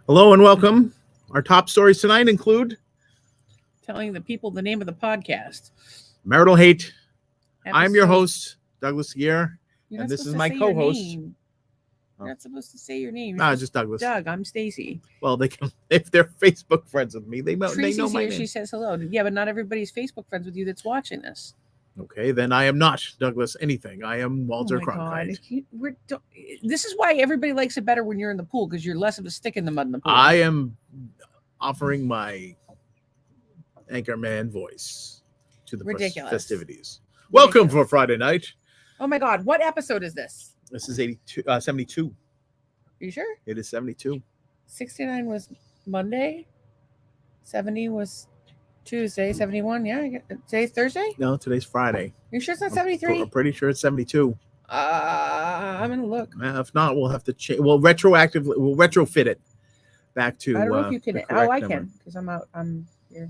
Hello and welcome. Our top stories tonight include telling the people the name of the podcast. Marital Hate. Episode. I'm your host, Douglas Gear, You're and not this is supposed to my say your co-host. name. You're not supposed to say your name. No, just Douglas. Doug, I'm Stacy. Well, they can, if they're Facebook friends with me, they know Tracy's my here. name. She says hello. Yeah, but not everybody's Facebook friends with you that's watching this. Okay, then I am not Douglas anything. I am Walter Oh my Cronkite. God. This is why everybody likes it better when you're in the pool, because you're less of a stick in the mud in the pool. I am offering my anchorman voice to the Ridiculous. festivities. Welcome for Friday night. Oh my God. What episode is this? This is 72. Are you sure? It is 72. 69 was Monday. 70 was Tuesday. 71, yeah. Today's Thursday? No, today's Friday. You sure it's not 73? I'm pretty sure it's 72. I'm gonna look. If not, we'll have to change. We'll retrofit it back to. I don't know if you can. Oh, I can, because I'm out. I'm here.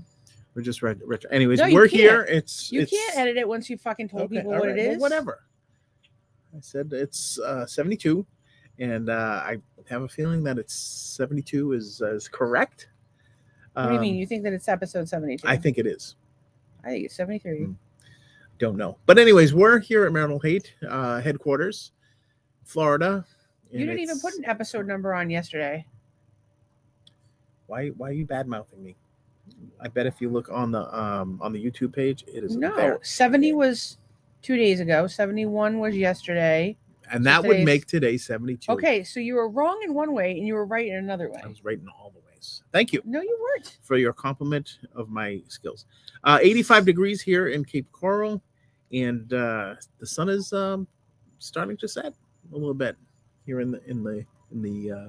We're just retro. Anyways, No, you we're can't. here. You can't edit it once you fucking told people what it is. Well, whatever. I said it's 72, and I have a feeling that it's 72 is correct. What do you mean? You think that it's episode 72? I think it is. I think it's 73. Don't know. But anyways, we're here at Marital Hate headquarters, Florida. You didn't even put an episode number on yesterday. Why are you bad mouthing me? I bet if you look on the YouTube page, it is no there. 70 was 2 days ago. 71 was yesterday. And that would make today 72. Okay, so you were wrong in one way and you were right in another way. I was right in all the ways. Thank you. No, you weren't. For your compliment of my skills. 85 degrees here in Cape Coral, and the sun is starting to set a little bit here in the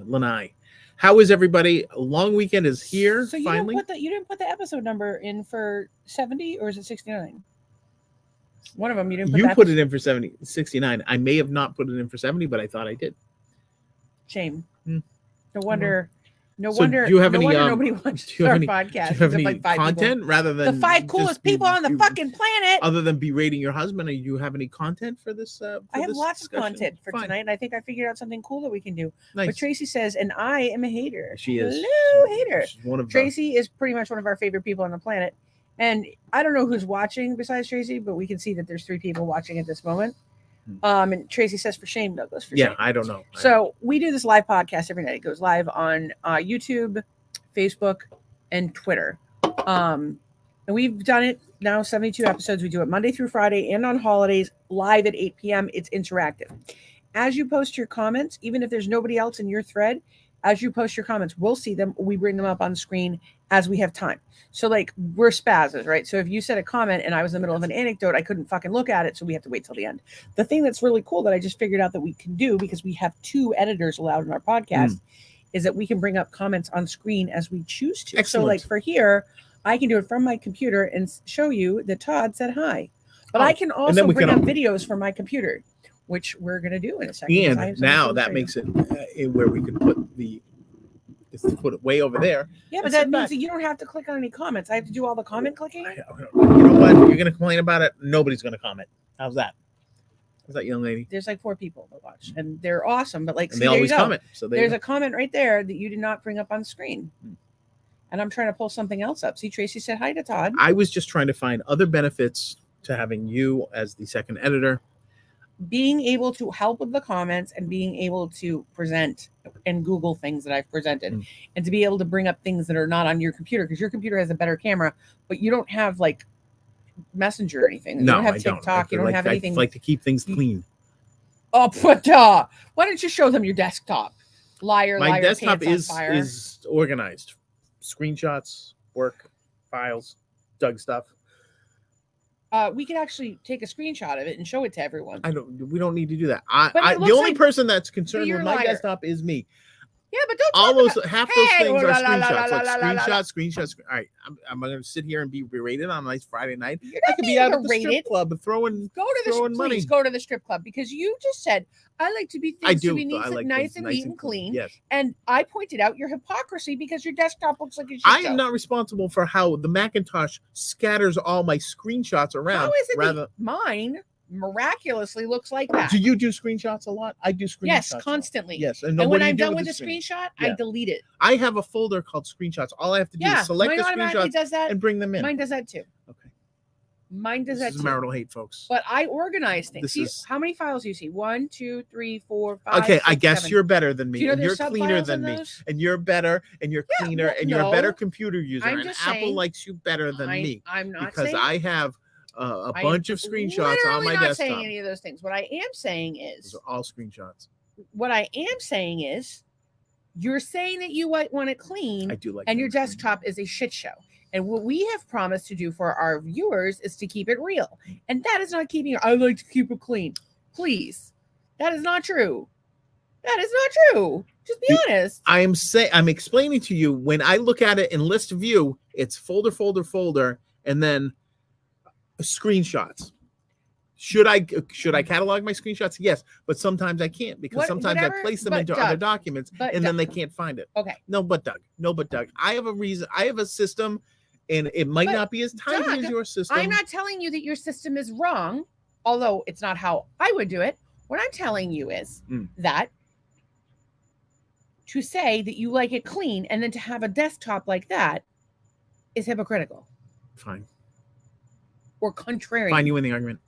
Lanai. How is everybody? A long weekend is here. So finally. You didn't put the episode number in for 70, or is it 69? One of them you didn't put. You put it in for 69. I may have not put it in for 70, but I thought I did. Shame. No wonder. No So wonder. Do you have no any? wonder nobody watches our podcast. Do you have any like 5 content people. rather than the 5 coolest people on the fucking planet? Other than berating your husband, do you have any content for this? I have lots discussion? of content for tonight, and I think I figured out something cool that we can do. Nice. But Tracy says, and I am a hater. She is. Hello, hater. She's one of Tracy is pretty much one of our favorite people on the planet. And I don't know who's watching besides Tracy, but we can see that there's 3 people watching at this moment. And Tracy says, for shame, Douglas, for shame. I don't know. So we do this live podcast every night. It goes live on YouTube, Facebook, and Twitter. And we've done it now 72 episodes. We do it Monday through Friday and on holidays live at 8 p.m. It's interactive. As you post your comments, even if there's nobody else in your thread, as you post your comments, we'll see them. We bring them up on screen as we have time. So like we're spazzes, right? So if you said a comment and I was in the middle of an anecdote, I couldn't fucking look at it. So we have to wait till the end. The thing that's really cool that I just figured out that we can do, because we have 2 editors allowed in our podcast, is that we can bring up comments on screen as we choose to. Excellent. So like for here, I can do it from my computer and show you that Todd said hi. But I can also bring up videos from my computer, which we're going to do in a second. And now that makes it where we can put put it way over there. Yeah, but that means that you don't have to click on any comments. I have to do all the comment clicking. You know what? You're going to complain about it. Nobody's going to comment. How's that? How's that, young lady? There's like 4 people that watch, and they're awesome. But like, and they always comment. So there's a comment right there that you did not bring up on screen. And I'm trying to pull something else up. See, Tracy said hi to Todd. I was just trying to find other benefits to having you as the second editor. Being able to help with the comments and being able to present and Google things that I've presented and to be able to bring up things that are not on your computer, because your computer has a better camera, but you don't have like Messenger or anything. You don't have TikTok. You don't have anything. I like to keep things clean. Oh, why don't you show them your desktop? Liar. My desktop is organized. Screenshots, work, files, Doug stuff. We could actually take a screenshot of it and show it to everyone. We don't need to do that. The only person that's concerned with my desktop is me. Yeah, but don't all those half those things are screenshots. Like screenshots. All right, I'm going to sit here and be berated on a nice Friday night. I could be out at the strip club and throwing money. Please go to the strip club, because you just said I like to be nice and neat and clean. Yes. And I pointed out your hypocrisy because your desktop looks like a shit I show. am not responsible for how the Macintosh scatters all my screenshots around. How is it mine? miraculously looks like that. Do you do screenshots a lot? I do screenshots. Yes, a lot. constantly. Yes, And what when do you I'm do done with the screen? screenshot, Yeah. I delete it. I have a folder called screenshots. All I have to do Yeah, is select mine the automatically screenshots does that. and bring them in. Mine does that too. Okay. Mine does This that is too. marital hate, folks. But I organize things. This See, is- how many files do you see? 1, 2, 3, 4, 5. Okay, I 6, guess 7. you're better than me, Do you know and there's you're cleaner sub-files than in me, those? and you're better, and you're Yeah, cleaner, well, and you're a better no. computer user, I'm and just Apple saying- likes you better than me I'm not because saying I have a I bunch am of screenshots on literally my not desktop. saying any of those things. What I am saying Those is, are all screenshots. what I am saying is, you're saying that you want it clean, I do like. and your things clean. desktop is a shit show. And what we have promised to do for our viewers is to keep it real. And that is not keeping it. I like to keep it clean. Please. That is not true. That is not true. Just be honest. I'm explaining to you when I look at it in list view, it's folder, and then screenshots. Should I catalog my screenshots? Yes, but sometimes I can't because sometimes I place them into other documents and then they can't find it. Okay. No, but Doug. I have a reason. I have a system, and it might not be as tidy Doug, as your system. I'm not telling you that your system is wrong, although it's not how I would do it. What I'm telling you is that to say that you like it clean and then to have a desktop like that is hypocritical. Fine. Or contrarian. Fine, you win the argument.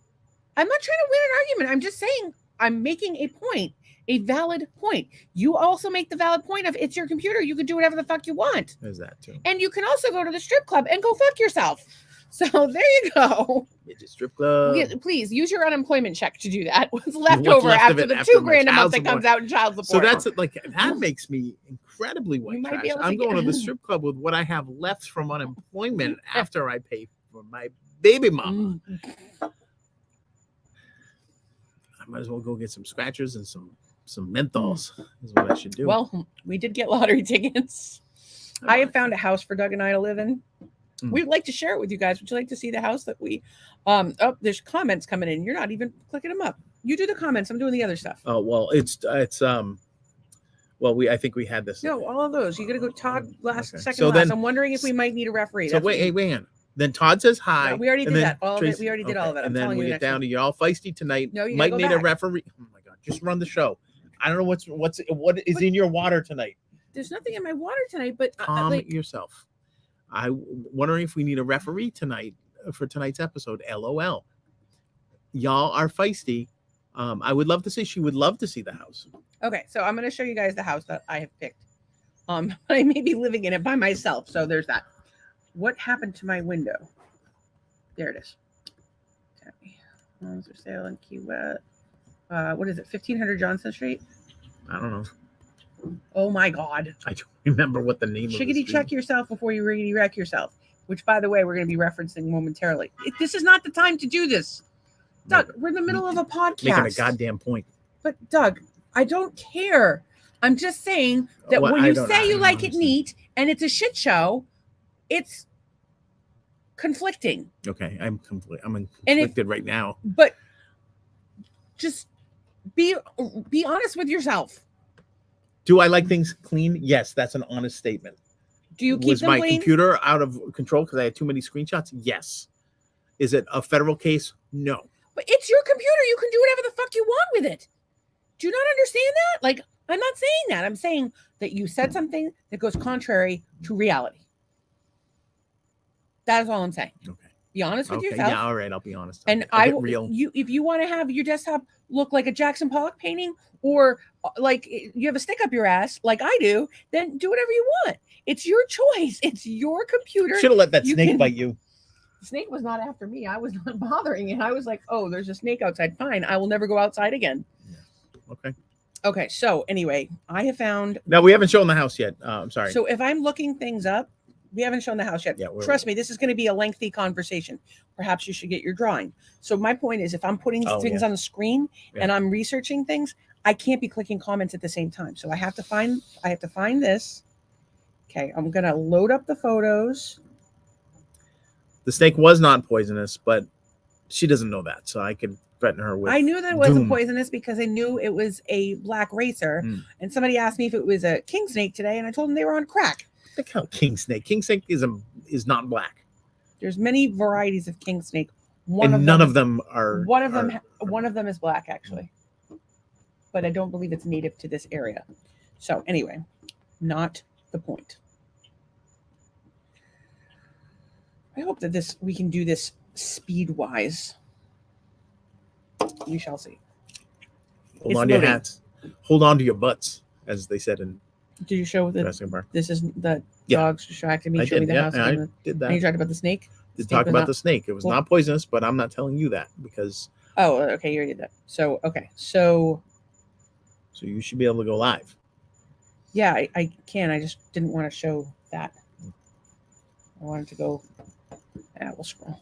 I'm not trying to win an argument. I'm just saying I'm making a point, a valid point. You also make the valid point of it's your computer. You can do whatever the fuck you want. There's that too. And you can also go to the strip club and go fuck yourself. So there you go. It's a strip club. Please use your unemployment check to do that. What's left What's over left after of the it $2,000 my a month child that comes out in child support. So that's like that makes me incredibly white You might trash. be able to I'm going to the strip club with what I have left from unemployment after I pay for my baby mama. I might as well go get some scratchers and some menthols. Is what I should do. Well, we did get lottery tickets. I have found a house for Doug and I to live in. We'd like to share it with you guys. Would you like to see the house that we oh, there's comments coming in. You're not even clicking them up. You do the comments. I'm doing the other stuff. Oh, well, it's well, I think we had this. No, all of those. You got to go Todd last, Okay. second So last. then- I'm wondering if we might need a referee. So wait, hang on. Then Todd says hi. No, we already and did then that. All of it. Tracy- We already did all of it. I'm And then telling we you get next down one. to you're all feisty tonight. No, you might gotta go need a back. referee. Oh my god, just run the show. I don't know what is in your water tonight. There's nothing in my water tonight, but Calm yourself. I'm wondering if we need a referee tonight for tonight's episode. LOL. Y'all are feisty. I would love to see. She would love to see the house. okay. So I'm going to show you guys the house that I have picked. But I may be living in it by myself. So there's that. What happened to my window? There it is. Okay. Homes for sale in Key West. What is it? 1500 Johnson Street. I don't know. Oh my God. I don't remember what the name of Shiggity check yourself before you riggedy wreck yourself. Which, by the way, we're going to be referencing momentarily. This is not the time to do this. Doug, we're in the middle of a podcast. Making a goddamn point. But Doug, I don't care. I'm just saying that Well, when I you don't- say I you don't like it understand. neat and it's a shit show, it's conflicting. Okay, I'm And if- conflicted right now. But just be honest with yourself. Do I like things clean? Yes, that's an honest statement. Do you keep Was them my clean? computer out of control because I had too many screenshots? Yes. Is it a federal case? No. But it's your computer. You can do whatever the fuck you want with it. Do you not understand that? Like, I'm not saying that. I'm saying that you said something that goes contrary to reality. That is all I'm saying. Okay. Be honest with Okay. yourself. Yeah. All right. I'll be honest. And I'll I get will, real. if you want to have your desktop look like a Jackson Pollock painting or like you have a stick up your ass like I do, then do whatever you want. It's your choice. It's your computer. Should have let that You snake can- bite you. The snake was not after me. I was not bothering it. I was like, oh, there's a snake outside. Fine. I will never go outside again. Okay. Okay. So anyway, I have found. No, we haven't shown the house yet. I'm sorry. So if I'm looking things up, we haven't shown the house yet. Yeah, Trust me, this is going to be a lengthy conversation. Perhaps you should get your drawing. So my point is, if I'm putting things on the screen and I'm researching things, I can't be clicking comments at the same time. So I have to find this. Okay, I'm going to load up the photos. The snake was not poisonous, but she doesn't know that, so I could threaten her with. I knew that it wasn't doom. poisonous because I knew it was a black racer. Mm. And somebody asked me if it was a king snake today, and I told them they were on crack. Look how king snake. King snake is not black. There's many varieties of king snake None of them are. One of them is black, actually, but I don't believe it's native to this area. So anyway, not the point. I hope that we can do this speed-wise. We shall see. Hold on to your hats. Hold on to your butts, as they said in. Did you show that this is the dogs distracted me? I Show me did. the house. I did that. And you talked about the snake. Did talk about the snake. It was not poisonous, but I'm not telling you that because. Oh, okay. You already did that. So okay. So you should be able to go live. Yeah, I can. I just didn't want to show that. I wanted to go. Yeah, we'll scroll.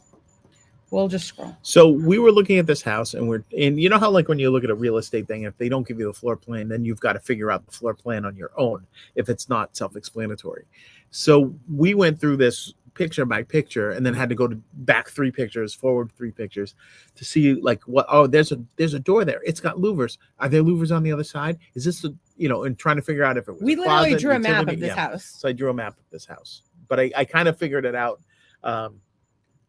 We'll just scroll. So we were looking at this house, and you know how like when you look at a real estate thing, if they don't give you the floor plan, then you've got to figure out the floor plan on your own if it's not self-explanatory. So we went through this picture by picture, and then had to go to back 3 pictures, forward 3 pictures, to see like what. Oh, there's a door there. It's got louvers. Are there louvers on the other side? Is this and trying to figure out if it was. We literally drew a map of this house. So I drew a map of this house, but I kind of figured it out.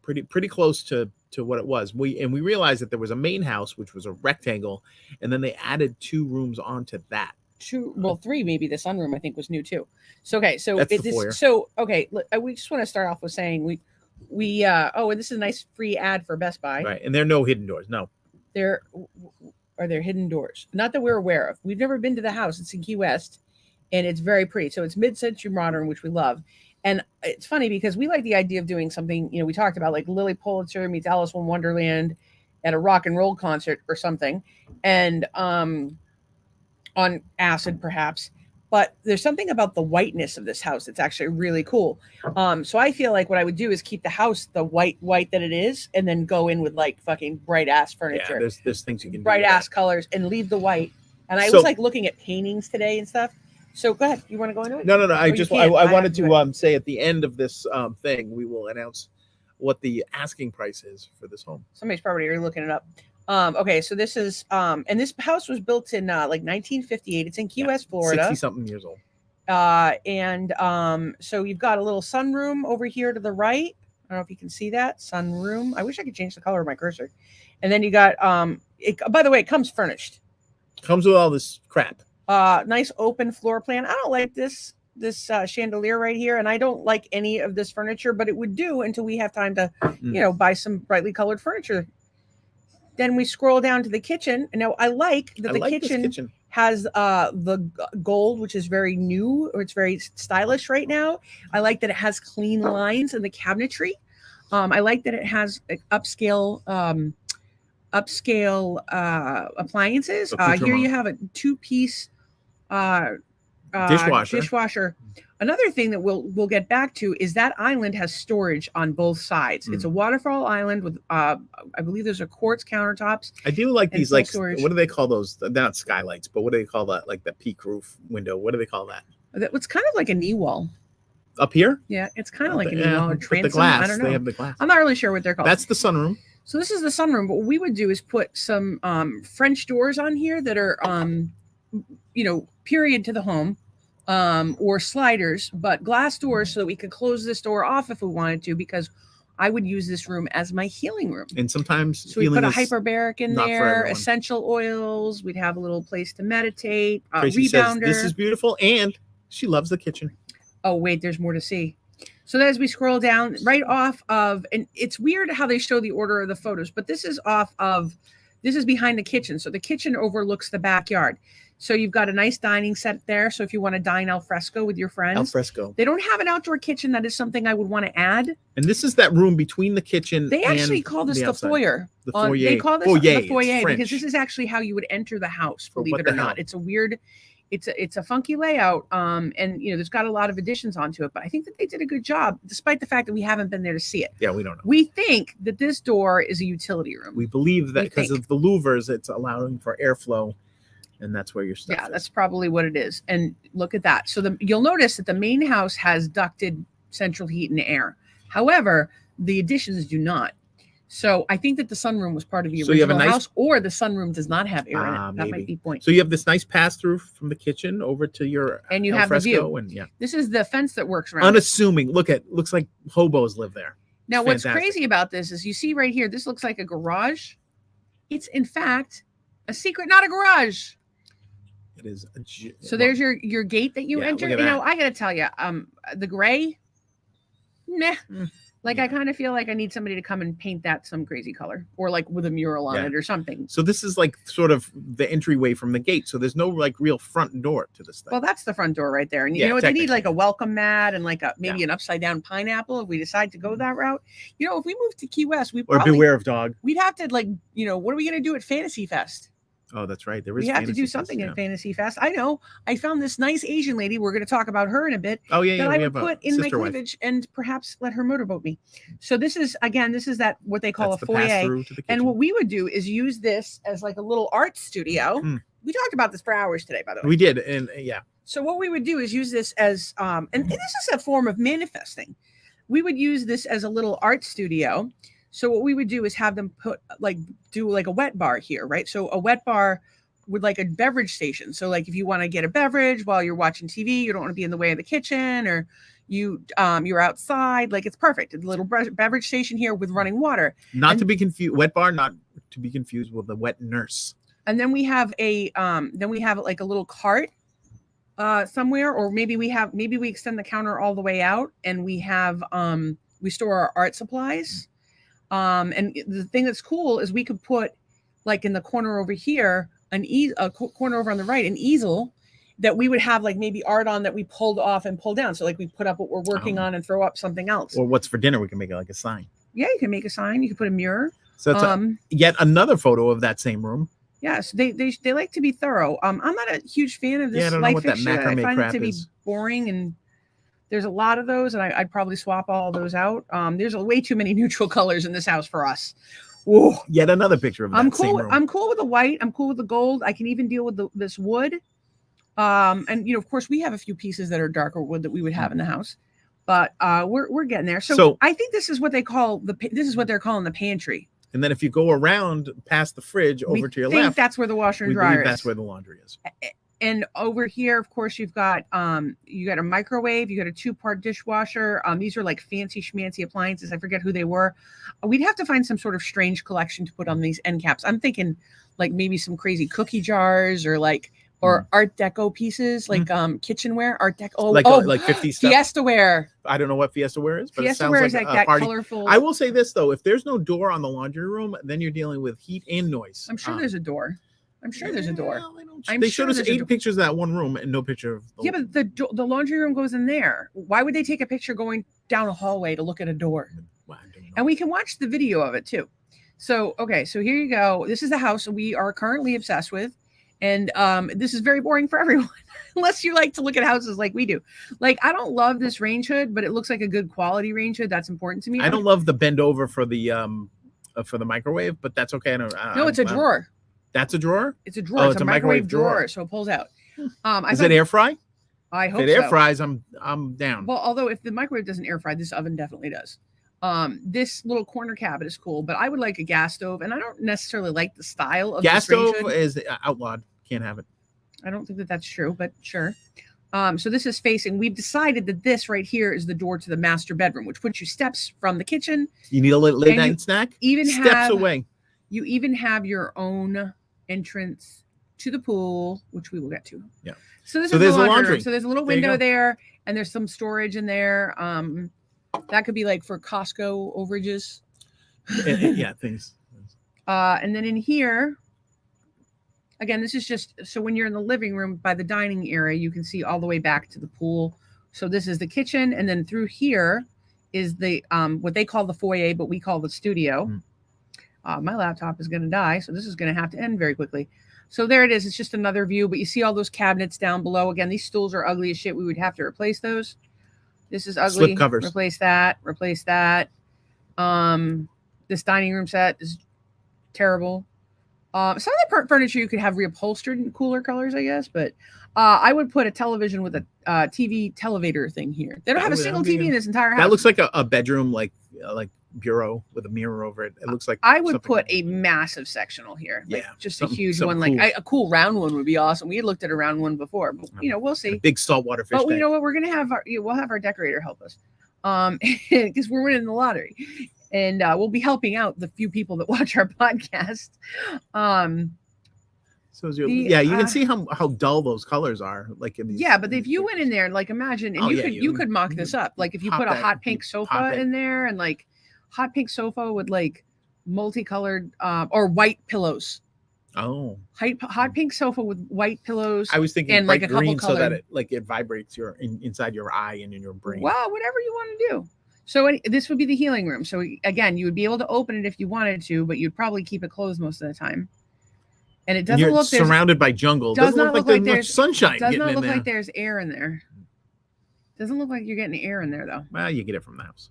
Pretty close to what it was. We realized that there was a main house, which was a rectangle, and then they added 2 rooms onto that. 3 maybe. The sunroom I think was new too. So okay, so that's the foyer. So okay, we just want to start off with saying we and this is a nice free ad for Best Buy. Right, and there are no hidden doors. No, there hidden doors. Not that we're aware of. We've never been to the house. It's in Key West, and it's very pretty. So it's mid-century modern, which we love. And it's funny because we like the idea of doing something, we talked about like Lily Pulitzer meets Alice in Wonderland at a rock and roll concert or something, and on acid perhaps. But there's something about the whiteness of this house that's actually really cool. So I feel like what I would do is keep the house the white that it is, and then go in with like fucking bright ass furniture. Yeah, there's things you can bright ass colors and leave the white. And I was like looking at paintings today and stuff. So go ahead. You want to go into it? No. I wanted to say at the end of this thing, we will announce what the asking price is for this home. Somebody's probably already looking it up. Okay, so this is and this house was built in like 1958. It's in Key West, Florida. 60-something years old. So you've got a little sunroom over here to the right. I don't know if you can see that sunroom. I wish I could change the color of my cursor. And then you got by the way, it comes furnished. Comes with all this crap. Nice open floor plan. I don't like this chandelier right here, and I don't like any of this furniture, but it would do until we have time to buy some brightly colored furniture. Then we scroll down to the kitchen, and now I like that the kitchen has the gold, which is very new, or it's very stylish right now. I like that it has clean lines in the cabinetry. I like that it has upscale appliances. Here you have a 2-piece dishwasher. Another thing that we'll get back to is that island has storage on both sides. It's a waterfall island with I believe there's a quartz countertops. I do like these like storage. What do they call those? They're not skylights, but what do they call that? Like the peak roof window. What do they call that? It's kind of like a knee wall. Up here? Yeah, it's kind of like a knee wall or transom. The glass. I don't know. They have the glass. I'm not really sure what they're called. That's the sunroom. So this is the sunroom. But what we would do is put some French doors on here that are period to the home. Or sliders, but glass doors so that we could close this door off if we wanted to, because I would use this room as my healing room. And sometimes we put a hyperbaric in there, essential oils. We'd have a little place to meditate. Tracy rebounder. Says, this is beautiful, and she loves the kitchen. Oh wait, there's more to see. So as we scroll down, right off of, and it's weird how they show the order of the photos, but this is behind the kitchen. So the kitchen overlooks the backyard. So you've got a nice dining set there. So if you want to dine al fresco with your friends. Al fresco. They don't have an outdoor kitchen. That is something I would want to add. And this is that room between the kitchen. They actually call this the foyer. The foyer. They call this the foyer because this is actually how you would enter the house, believe it or not. It's a weird, it's a funky layout. And there's got a lot of additions onto it, but I think that they did a good job, despite the fact that we haven't been there to see it. Yeah, we don't know. We think that this door is a utility room. We believe that because of the louvers, it's allowing for airflow. And that's where your stuff is. That's probably what it is. And look at that. So you'll notice that the main house has ducted central heat and air. However, the additions do not. So I think that the sunroom was part of the original house, or the sunroom does not have air in it. That might be the point. So you have this nice pass-through from the kitchen over to your and you have the view. And this is the fence that works around. Unassuming. Looks like hobos live there. Now, what's fantastic. crazy about this is you see right here, this looks like a garage. It's in fact a secret, not a garage. It is. So there's your gate that you Yeah, enter. look You at know, that. I gotta tell you, the gray, meh. Like Yeah. I kind of feel like I need somebody to come and paint that some crazy color, or like with a mural on Yeah. it or something. So this is like sort of the entryway from the gate. So there's no like real front door to this thing. Well, that's the front door right there. And Yeah, you know what? They need technically, like a yeah. welcome mat and like a maybe Yeah. an upside down pineapple if we decide to go that route. You know, if we move to Key West, we Or probably beware of dog. we'd have to like, you know, what are we gonna do at Fantasy Fest? Oh, that's right. There is. We have to Fantasy do Fest, something yeah. at Fantasy Fest. I know. I found this nice Asian lady. We're going to talk about her in a bit. Oh yeah, That yeah. I We would have a put in my sister wife. cleavage and perhaps let her motorboat me. So this is that what they call That's a the pass foyer. through to the kitchen. And what we would do is use this as like a little art studio. Mm. We talked about this for hours today, by the way. We did, and yeah. So what we would do is use this as and this is a form of manifesting. We would use this as a little art studio. So what we would do is have them do a wet bar here, right? So a wet bar with like a beverage station. So like if you want to get a beverage while you're watching TV, you don't want to be in the way of the kitchen, or you're outside, like it's perfect. A little beverage station here with running water. Not to be confused. Wet bar, not to be confused with the wet nurse. And then we have like a little cart somewhere, or maybe we extend the counter all the way out, and we have we store our art supplies. And the thing that's cool is we could put like in the corner over here a corner over on the right, an easel that we would have like maybe art on that we pulled off and pulled down. So like we put up what we're working on and throw up something else. Or what's for dinner? We can make it like a sign. Yeah, you can make a sign. You can put a mirror. So it's yet another photo of that same room. Yes, they like to be thorough. I'm not a huge fan of this I don't know light what that fixture. I macrame find it crap to be is. boring, and there's a lot of those, and I'd probably swap all those out. There's way too many neutral colors in this house for us. Whoa. Yet another picture of that same room. I'm cool with the white. I'm cool with the gold. I can even deal with this wood. And you know, of course, we have a few pieces that are darker wood that we would have in the house, but we're getting there. So I think this is what they call they're calling the pantry. And then if you go around past the fridge over to your left, that's where the washer and dryer is. That's where the laundry is. And over here, of course, you got a microwave, you got a 2-part dishwasher. These are like fancy schmancy appliances. I forget who they were. We'd have to find some sort of strange collection to put on these end caps. I'm thinking like maybe some crazy cookie jars or Art Deco pieces, like kitchenware, Art Deco. Like 50 stuff. Fiesta ware. I don't know what Fiesta ware is, but Fiesta it sounds ware like is like a that party. colorful. I will say this though: if there's no door on the laundry room, then you're dealing with heat and noise. I'm sure there's a door. There's a door. They showed us 8 pictures of that one room and no picture of the but the laundry room goes in there. Why would they take a picture going down a hallway to look at a door? Well, I don't know. And we can watch the video of it too. So, okay, so here you go. This is the house we are currently obsessed with. And this is very boring for everyone, unless you like to look at houses like we do. Like, I don't love this range hood, but it looks like a good quality range hood. That's important to me. I don't love the bend over for the microwave, but that's okay. No, it's a drawer. That's a drawer? It's a drawer. It's a microwave drawer, so it pulls out. Is it air fry? I hope if it air fries, I'm down. Well, although if the microwave doesn't air fry, this oven definitely does. This little corner cabinet is cool, but I would like a gas stove, and I don't necessarily like the style of gas stove hood. is outlawed. Can't have it. I don't think that that's true, but sure. So this is facing. We've decided that this right here is the door to the master bedroom, which puts you steps from the kitchen. You need a late night snack. Even steps away. You even have your own entrance to the pool, which we will get to. Yeah. So this is there's the a laundry laundry. room. So there's a little window there, and there's some storage in there. That could be like for Costco overages. Yeah, things. And then in here, again, this is just so when you're in the living room by the dining area, you can see all the way back to the pool. So this is the kitchen, and then through here is the what they call the foyer, but we call the studio. My laptop is going to die, so this is going to have to end very quickly. So there it is. It's just another view, but you see all those cabinets down below. Again, these stools are ugly as shit. We would have to replace those. This is ugly. Slip covers. Replace that. Replace that. This dining room set is terrible. Some of the furniture you could have reupholstered in cooler colors, I guess, but I would put a television with a TV televator thing here. They don't have a single TV in this entire house. That looks like a bedroom, like bureau with a mirror over it. It looks like I would put a massive sectional here. Like just a huge one. Cool. Like a cool round one would be awesome. We had looked at a round one before, but we'll see. A big saltwater fish. But you know what? We're gonna have we'll have our decorator help us. Because we're winning the lottery, and we'll be helping out the few people that watch our podcast. So you can see how dull those colors are. Like in these. Yeah, but if you went in there, like imagine, and you could mock this up. Like if you put a hot pink sofa in there, and like hot pink sofa with like multicolored or white pillows. Oh, hot pink sofa with white pillows. I was thinking and like a green couple so that it vibrates inside your eye and in your brain. Well, whatever you want to do. So this would be the healing room. So again, you would be able to open it if you wanted to, but you'd probably keep it closed most of the time. And it doesn't look surrounded by jungle. Doesn't look like there's much sunshine. Does not look like there's air in there. Doesn't look like you're getting air in there though. Well, you get it from the house.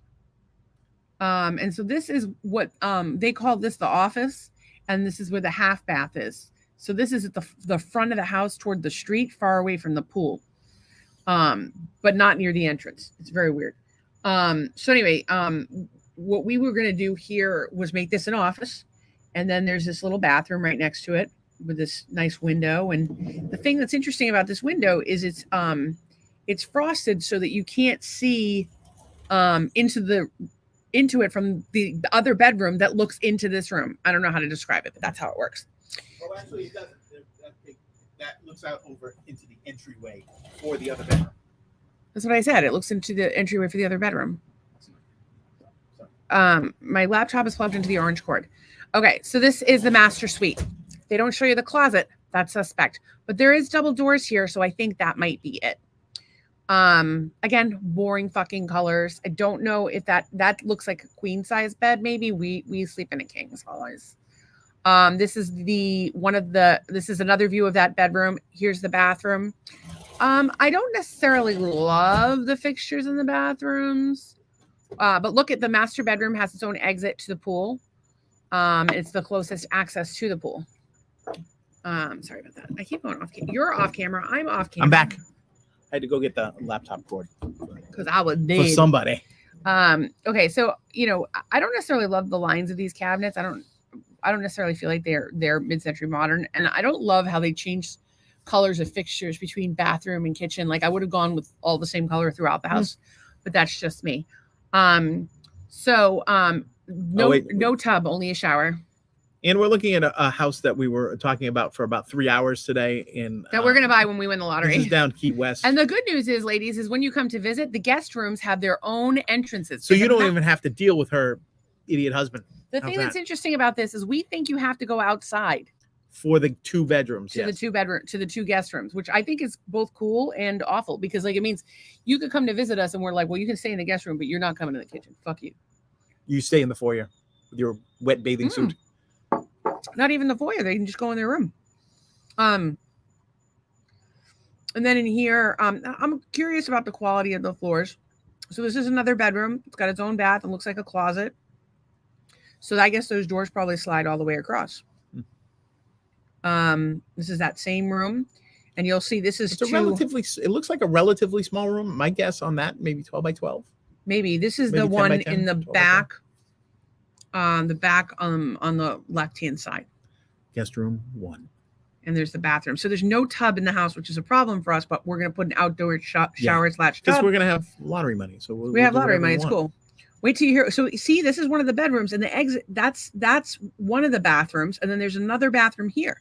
And so this is what they call this the office, and this is where the half bath is. So this is at the front of the house toward the street, far away from the pool, but not near the entrance. It's very weird. So anyway, what we were going to do here was make this an office, and then there's this little bathroom right next to it with this nice window. And the thing that's interesting about this window is it's frosted so that you can't see into it from the other bedroom that looks into this room. I don't know how to describe it, but that's how it works. Well, actually, it doesn't. That looks out over into the entryway for the other bedroom. That's what I said. It looks into the entryway for the other bedroom. My laptop is plugged into the orange cord. Okay, so this is the master suite. They don't show you the closet. That's suspect. But there is double doors here, so I think that might be it. Again, boring fucking colors. I don't know if that looks like a queen size bed. Maybe we sleep in a king's always. This is this is another view of that bedroom. Here's the bathroom. I don't necessarily love the fixtures in the bathrooms. But look at the master bedroom has its own exit to the pool. It's the closest access to the pool. Sorry about that. I keep going off camera. You're off camera. I'm off camera. I'm back. I had to go get the laptop cord because I was dead. For somebody. Okay, so I don't necessarily love the lines of these cabinets. I don't necessarily feel like they're mid-century modern, and I don't love how they change colors of fixtures between bathroom and kitchen. Like I would have gone with all the same color throughout the house, but that's just me. No tub, only a shower. And we're looking at a house that we were talking about for about 3 hours today. That we're going to buy when we win the lottery. This is down Key West. And the good news is, ladies, is when you come to visit, the guest rooms have their own entrances. So you don't even have to deal with her idiot husband. The thing that's interesting about this is we think you have to go outside. For the two bedrooms. To the two guest rooms, which I think is both cool and awful because it means you could come to visit us and we're like, well, you can stay in the guest room, but you're not coming to the kitchen. Fuck you. You stay in the foyer with your wet bathing suit. Not even the foyer. They can just go in their room. And then in here, I'm curious about the quality of the floors. So this is another bedroom. It's got its own bath and looks like a closet. So I guess those doors probably slide all the way across. This is that same room. And you'll see this is it looks like a relatively small room. My guess on that, maybe 12 by 12. Maybe this is the one 10, in the back. On the left-hand side. Guest room 1. And there's the bathroom. So there's no tub in the house, which is a problem for us, but we're going to put an outdoor shower / tub. Because we're going to have lottery money. So we have lottery money. It's cool. Wait till you hear. So see, this is one of the bedrooms and the exit. That's one of the bathrooms. And then there's another bathroom here.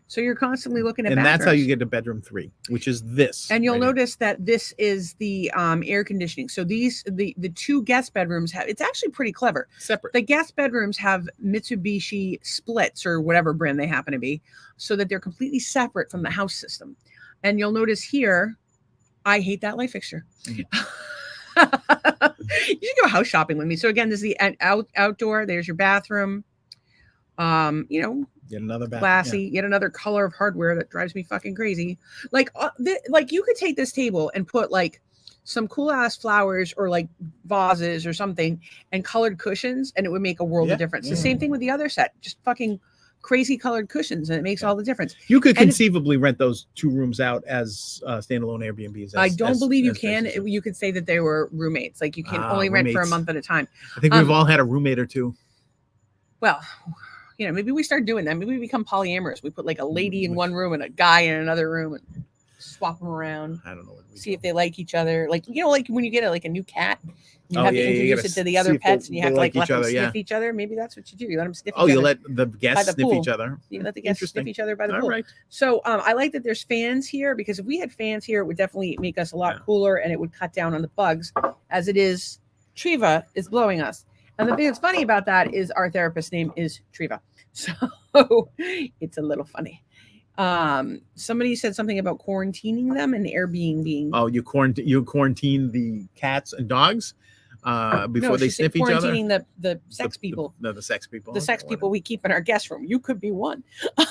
So you're constantly looking at bathrooms. And that's how you get to bedroom 3, which is this. And you'll notice that this is the air conditioning. So the two guest bedrooms it's actually pretty clever. Separate. The guest bedrooms have Mitsubishi splits or whatever brand they happen to be, so that they're completely separate from the house system. And you'll notice here, I hate that light fixture. Mm-hmm. You should go house shopping with me. So again, this is the outdoor. There's your bathroom. Yet another bathroom, classy, yet another color of hardware that drives me fucking crazy. Like you could take this table and put like some cool ass flowers or like vases or something and colored cushions, and it would make a world of difference. The same thing with the other set, just fucking crazy colored cushions, and it makes all the difference. You could conceivably rent those 2 rooms out as standalone Airbnbs. I don't believe you can. You could say that they were roommates. Like you can only rent for a month at a time. I think we've all had a roommate or two. Well, maybe we start doing that. Maybe we become polyamorous. We put like a lady in one room and a guy in another room. swap them around, I don't know what we see do. if they like each other. Like, you know, like when you get like a new cat, you Oh, have yeah, to yeah, you introduce gotta it to the see other if pets, they- and you they have to like let each them other, sniff yeah. each other. Maybe that's what you do. You let them sniff each Oh, you other. let the guests the sniff pool. each other. You let the guests sniff Interesting. each other by the All pool. right. So I like that there's fans here, because if we had fans here, it would definitely make us a lot Yeah. cooler, and it would cut down on the bugs. As it is, Triva is blowing us. And the thing that's funny about that is our therapist's name is Triva. So it's a little funny. Somebody said something about quarantining them and Airbnb. Oh, you quarantine the cats and dogs before they sniff each other. Quarantining the sex people. The sex people. The Okay, sex people whatever. we keep in our guest room. You could be one. By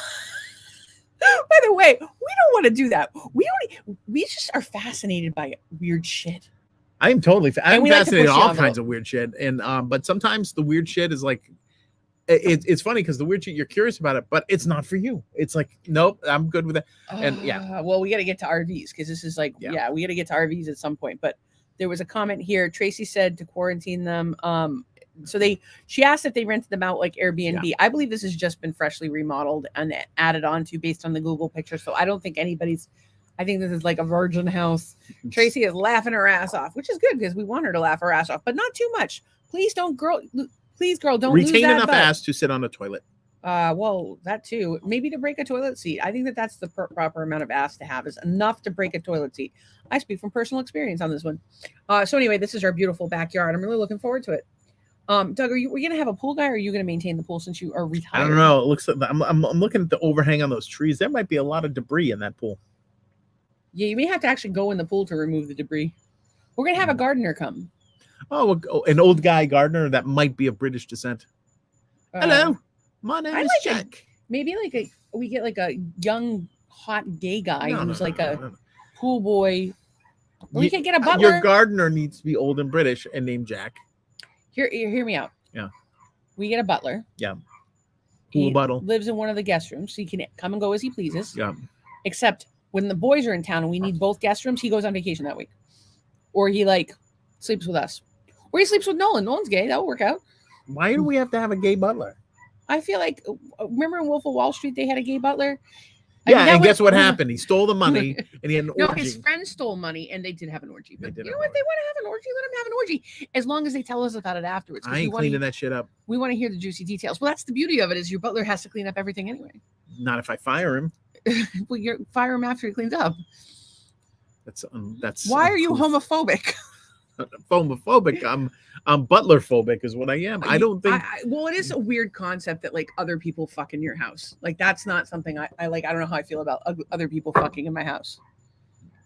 the way, we don't want to do that. We just are fascinated by weird shit. I'm totally. I'm we like to fascinated push in the all envelope. kinds of weird shit, and but sometimes the weird shit is like, it's funny because the weird shit, you're curious about it, but it's not for you. It's like, nope, I'm good with it. And yeah. Well, we got to get to RVs, because this is like, Yeah. we got to get to RVs at some point. But there was a comment here. Tracy said to quarantine them. So she asked if they rented them out like Airbnb. Yeah. I believe this has just been freshly remodeled and added on to based on the Google picture. So I don't think I think this is like a virgin house. Tracy is laughing her ass off, which is good because we want her to laugh her ass off, but not too much. Please, girl, don't lose Retain that enough butt. ass to sit on a toilet. Well, that too. Maybe to break a toilet seat. I think that's the proper amount of ass to have, is enough to break a toilet seat. I speak from personal experience on this one. So anyway, this is our beautiful backyard. I'm really looking forward to it. Doug, are you going to have a pool guy, or are you going to maintain the pool since you are retired? I don't know. It looks like I'm looking at the overhang on those trees. There might be a lot of debris in that pool. Yeah, you may have to actually go in the pool to remove the debris. We're going to have a gardener come. Oh, an old guy gardener that might be of British descent. Hello, my name is Jack. Maybe we get like a young, hot gay guy who's no. pool boy. We could get a butler. Your gardener needs to be old and British and named Jack. Hear me out. Yeah. We get a butler. Yeah. He butler. lives in one of the guest rooms, so he can come and go as he pleases. Yeah. Except when the boys are in town and we need both guest rooms, he goes on vacation that week. Or he sleeps with us. Or he sleeps with Nolan. Nolan's gay. That'll work out. Why do we have to have a gay butler? I feel like, remember in Wolf of Wall Street, they had a gay butler? And guess what happened? He stole the money and he had an orgy. No, his friends stole money and they did have an orgy. But you know what? They want to have an orgy. Let them have an orgy. As long as they tell us about it afterwards. I ain't cleaning that shit up. We want to hear the juicy details. Well, that's the beauty of it, is your butler has to clean up everything anyway. Not if I fire him. Well, you fire him after he cleans up. That's why are you homophobic? Homophobic. I'm butler phobic is what I am. I don't think. Well, it is a weird concept that like other people fuck in your house. Like that's not something I like. I don't know how I feel about other people fucking in my house.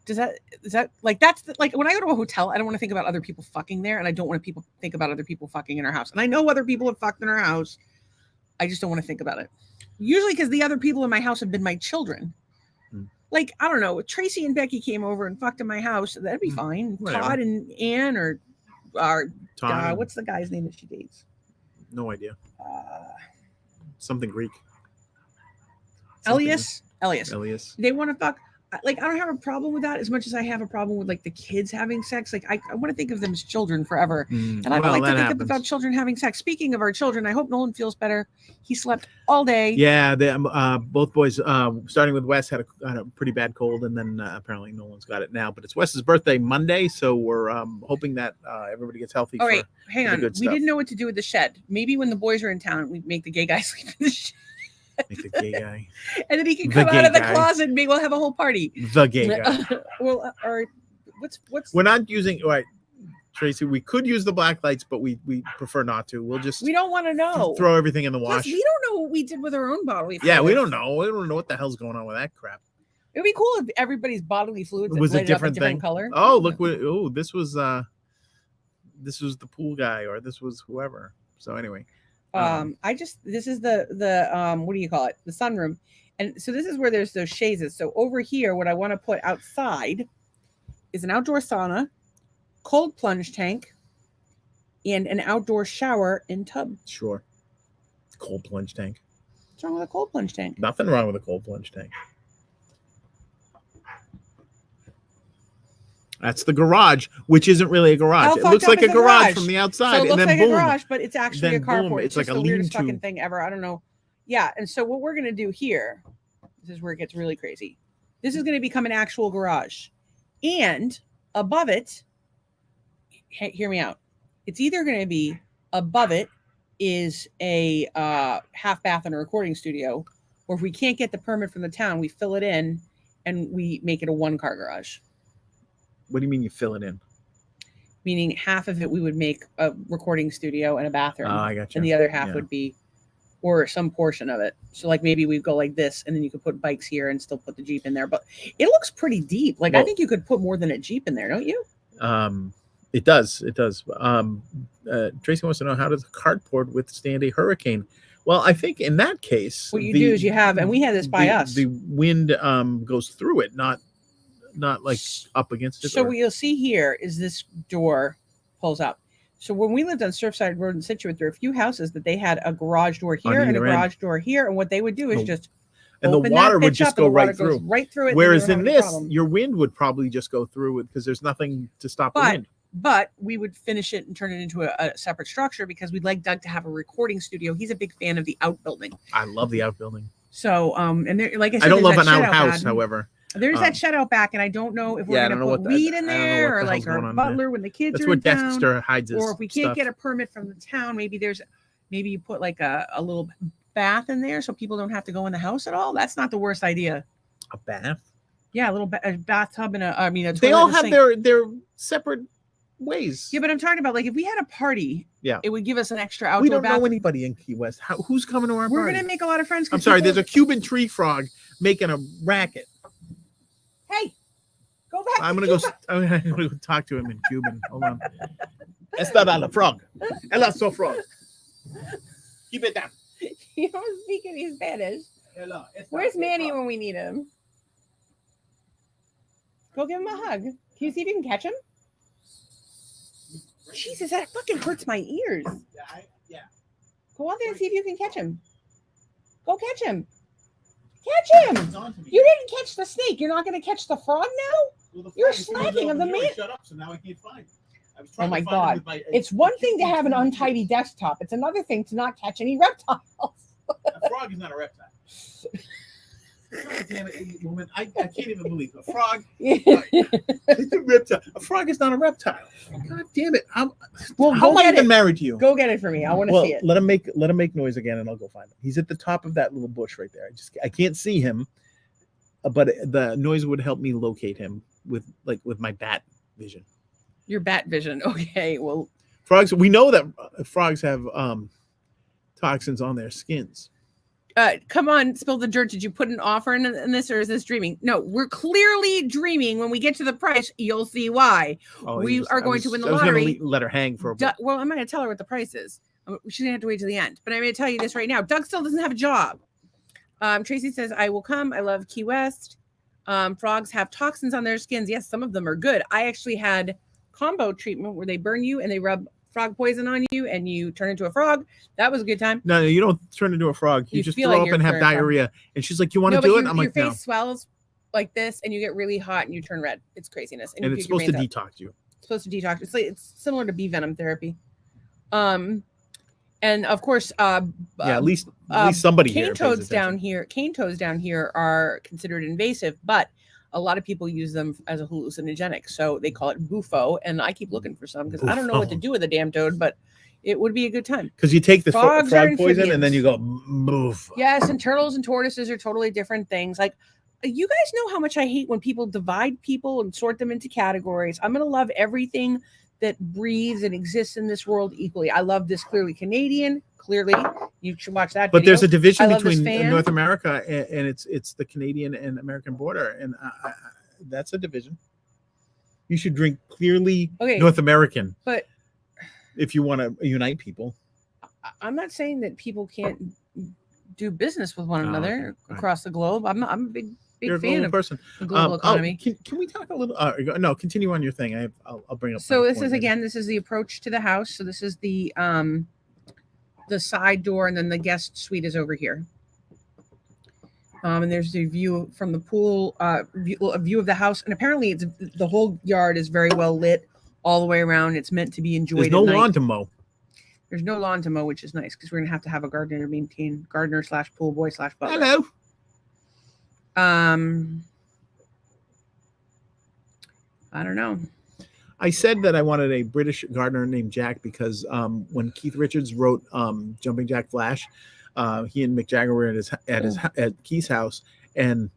Is that like like when I go to a hotel, I don't want to think about other people fucking there, and I don't want people think about other people fucking in our house. And I know other people have fucked in our house. I just don't want to think about it. Usually because the other people in my house have been my children. Like, I don't know, if Tracy and Becky came over and fucked in my house, that'd be fine. Whatever. Todd and Ann or Todd. what's the guy's name that she dates? No idea. Something Greek. Elias. They want to fuck. Like, I don't have a problem with that as much as I have a problem with like the kids having sex. Like, I want to think of them as children forever. And I don't like to think about children having sex. Speaking of our children, I hope Nolan feels better. He slept all day. Yeah, both boys, starting with Wes, had a pretty bad cold, and then apparently Nolan's got it now. But it's Wes's birthday Monday, so we're hoping that everybody gets healthy. All right, hang on. We didn't know what to do with the shed. Maybe when the boys are in town, we make the gay guy sleep in the shed. Make the gay guy. And then he can come out of the closet and maybe we'll have a whole party. The gay guy. Well, or what's we're not using right, Tracy. We could use the black lights, but we prefer not to. We don't want to know. Throw everything in the wash. Plus, we don't know what we did with our own bodily fluids. Yeah, we don't know. We don't know what the hell's going on with that crap. It would be cool if everybody's bodily fluids was a different thing. Color. Oh, look! This was the pool guy, or this was whoever. So anyway. This is the what do you call it? The sunroom. And so this is where there's those shades. So over here, what I want to put outside is an outdoor sauna, cold plunge tank, and an outdoor shower and tub. Sure. Cold plunge tank. What's wrong with a cold plunge tank? Nothing wrong with a cold plunge tank. That's the garage, which isn't really a garage. It looks like a garage from the outside. So it looks and then like boom, a garage, but it's actually a carport. It's like the weirdest fucking thing ever. I don't know. Yeah, and so what we're gonna do here, this is where it gets really crazy. This is going to become an actual garage. And above it, hear me out. It's either going to be above it is a half bath and a recording studio, or if we can't get the permit from the town, we fill it in and we make it a 1-car garage. What do you mean you fill it in? Meaning half of it we would make a recording studio and a bathroom. Oh, I got you. And the other half would be, or some portion of it. So like maybe we'd go like this, and then you could put bikes here and still put the Jeep in there. But it looks pretty deep. Like, I think you could put more than a Jeep in there, don't you? It does. Tracy wants to know, how does a cardboard withstand a hurricane? Well, I think in that case, what you do is you have, and we had this by us. The wind goes through it, not like up against it. So what you'll see here is this door pulls up. So when we lived on Surfside Road in Situate, there were a few houses that they had a garage door here and a garage door here, and what they would do is just and the water would just go right through it. Whereas in this, your wind would probably just go through it because there's nothing to stop the wind. But we would finish it and turn it into a separate structure because we'd like Doug to have a recording studio. He's a big fan of the outbuilding. I love the outbuilding. So, and there, like I said, I don't love an outhouse, however. There's that shed out back, and I don't know if we're going to put weed in there or like our butler when the kids are in town. That's where Dexter hides his Or if we can't get a permit from the town, maybe you put like a little bath in there so people don't have to go in the house at all. That's not the worst idea. A bath? Yeah, a bathtub and a toilet. They all have their separate ways. Yeah, but I'm talking about like if we had a party, it would give us an extra outdoor. We don't know anybody in Key West. Who's coming to our party? We're going to make a lot of friends. I'm sorry, there's a Cuban tree frog making a racket. Hey, go back. I'm gonna go talk to him in Cuban. Hold on. Está la frog. Ella so frog. Keep it down. You don't speak any Spanish. Where's Manny when we need him? Go give him a hug. Can you see if you can catch him? Jesus, that fucking hurts my ears. Yeah. Go out there and see if you can catch him. Go catch him. Catch him! You didn't catch the snake. You're not going to catch the frog now? Well, you're slacking of the man. Shut up, so now I can't find. Oh my God. It's one thing to have an untidy desktop. It's another thing to not catch any reptiles. A frog is not a reptile. God damn it, woman. I can't even believe it. A frog. It's a reptile. A frog is not a reptile. God damn it. How am I even married to you? Go get it for me. I want to see it. Let him make noise again and I'll go find him. He's at the top of that little bush right there. I can't see him, but the noise would help me locate him with my bat vision. Your bat vision. Okay. Well, frogs, we know that frogs have toxins on their skins. Come on, spill the dirt. Did you put an offer in this, or is this dreaming? No, we're clearly dreaming. When we get to the price, you'll see why. We are going to win the lottery. I was going to let her hang for a bit. Well, I'm not going to tell her what the price is. She's going to have to wait till the end. But I'm going to tell you this right now. Doug still doesn't have a job. Tracy says, I will come. I love Key West. Frogs have toxins on their skins. Yes, some of them are good. I actually had combo treatment where they burn you and they rub frog poison on you and you turn into a frog. That was a good time. No, you don't turn into a frog. You just throw up and have diarrhea. And she's like, you want to do it? I'm like, no. Your face swells like this and you get really hot and you turn red. It's craziness. And it's supposed to detox you. It's supposed to detox. It's similar to bee venom therapy. And of course, at least somebody cane toads down here are considered invasive, but a lot of people use them as a hallucinogenic. So they call it bufo. And I keep looking for some because I don't know what to do with a damn toad, but it would be a good time. Because you take the frog poison and then you go move. Yes, and turtles and tortoises are totally different things. Like, you guys know how much I hate when people divide people and sort them into categories. I'm going to love everything that breathes and exists in this world equally. I love this clearly Canadian. Clearly, you should watch that. But there's a division between North America and it's the Canadian and American border, and that's a division. You should drink clearly North American. But if you want to unite people, I'm not saying that people can't do business with one another across the globe. I'm a big fan of the global economy. Can we talk a little? No, continue on your thing. I'll bring up. So this is the approach to the house. So this is the side door, and then the guest suite is over here. And there's the view from the pool, a view of the house. And apparently the whole yard is very well lit all the way around. It's meant to be enjoyed. There's no lawn to mow. There's no lawn to mow, which is nice because we're going to have a gardener maintain gardener / pool boy / butler. Hello. I don't know. I said that I wanted a British gardener named Jack because when Keith Richards wrote Jumping Jack Flash, he and Mick Jagger were at Keith's house, and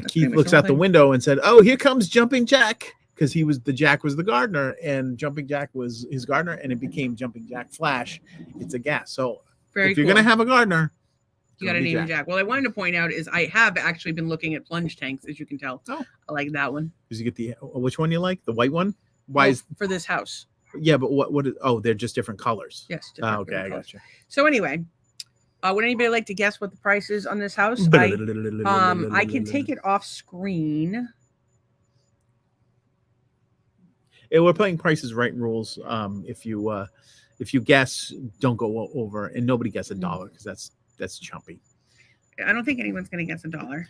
Keith looks out the window and said, "Oh, here comes Jumping Jack," because Jack was the gardener, and Jumping Jack was his gardener, and it became Jumping Jack Flash. It's a gas. So if you're gonna have a gardener, you got to name Jack. Well, I wanted to point out is I have actually been looking at plunge tanks, as you can tell. Oh, I like that one. Did you get which one you like? The white one? Why is for this house? Yeah, but what is? Oh, they're just different colors. Yes. Okay, I got you. So anyway, would anybody like to guess what the price is on this house? I can take it off screen. Yeah, we're playing Prices Right rules. If you guess, don't go over, and nobody gets $1 because that's chumpy. I don't think anyone's going to guess $1.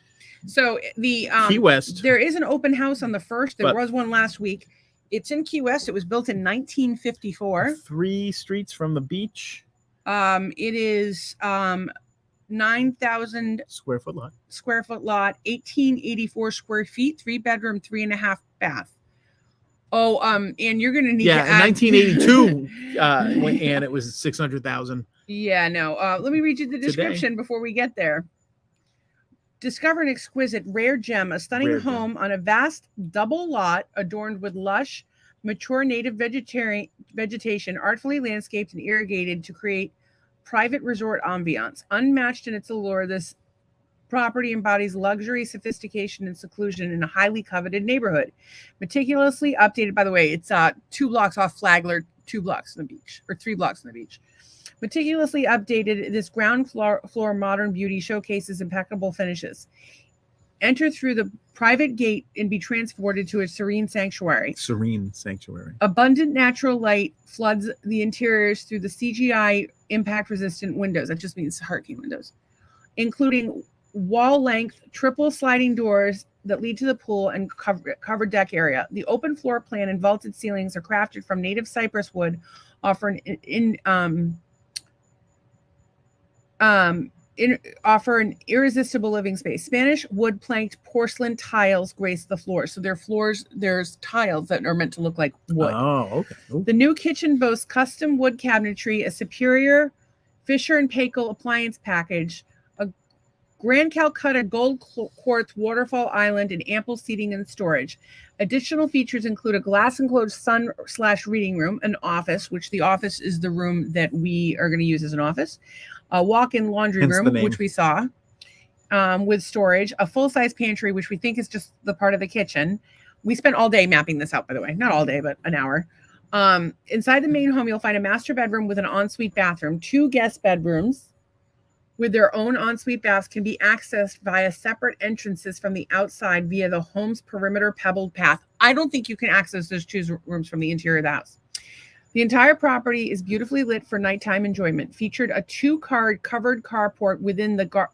So the Key West. There is an open house on the 1st. There was one last week. It's in Key West. It was built in 1954. 3 streets from the beach. It is 9,000 square foot lot. 1884 square feet, 3 bedroom, 3.5 bath. Oh, and you're going to need to add 1982, and it was 600,000. Yeah, no. Let me read you the description before we get there. Discover an exquisite rare gem, a stunning home on a vast double lot adorned with lush, mature native vegetation, artfully landscaped and irrigated to create private resort ambiance. Unmatched in its allure, this property embodies luxury, sophistication, and seclusion in a highly coveted neighborhood. Meticulously updated, by the way, it's 2 blocks off Flagler, 2 blocks on the beach, or 3 blocks on the beach. Meticulously updated, this ground floor modern beauty showcases impeccable finishes. Enter through the private gate and be transported to a serene sanctuary. Abundant natural light floods the interiors through the CGI impact-resistant windows. That just means hurricane windows, including wall-length triple sliding doors that lead to the pool and covered deck area. The open floor plan and vaulted ceilings are crafted from native cypress wood, offer an irresistible living space. Spanish wood planked porcelain tiles grace the floors. So there's tiles that are meant to look like wood. Oh, okay. Ooh. The new kitchen boasts custom wood cabinetry, a superior Fisher and Paykel appliance package, a Grand Calcutta gold quartz waterfall island, and ample seating and storage. Additional features include a glass-enclosed sun/reading room, an office, which the office is the room that we are going to use as an office, a walk-in laundry room, which we saw, with storage, a full-size pantry, which we think is just the part of the kitchen. We spent all day mapping this out, by the way. Not all day, but an hour. Inside the main home, you'll find a master bedroom with an ensuite bathroom. 2 guest bedrooms with their own ensuite baths can be accessed via separate entrances from the outside via the home's perimeter pebbled path. I don't think you can access those 2 rooms from the interior of the house. The entire property is beautifully lit for nighttime enjoyment, featured a 2-car covered carport within the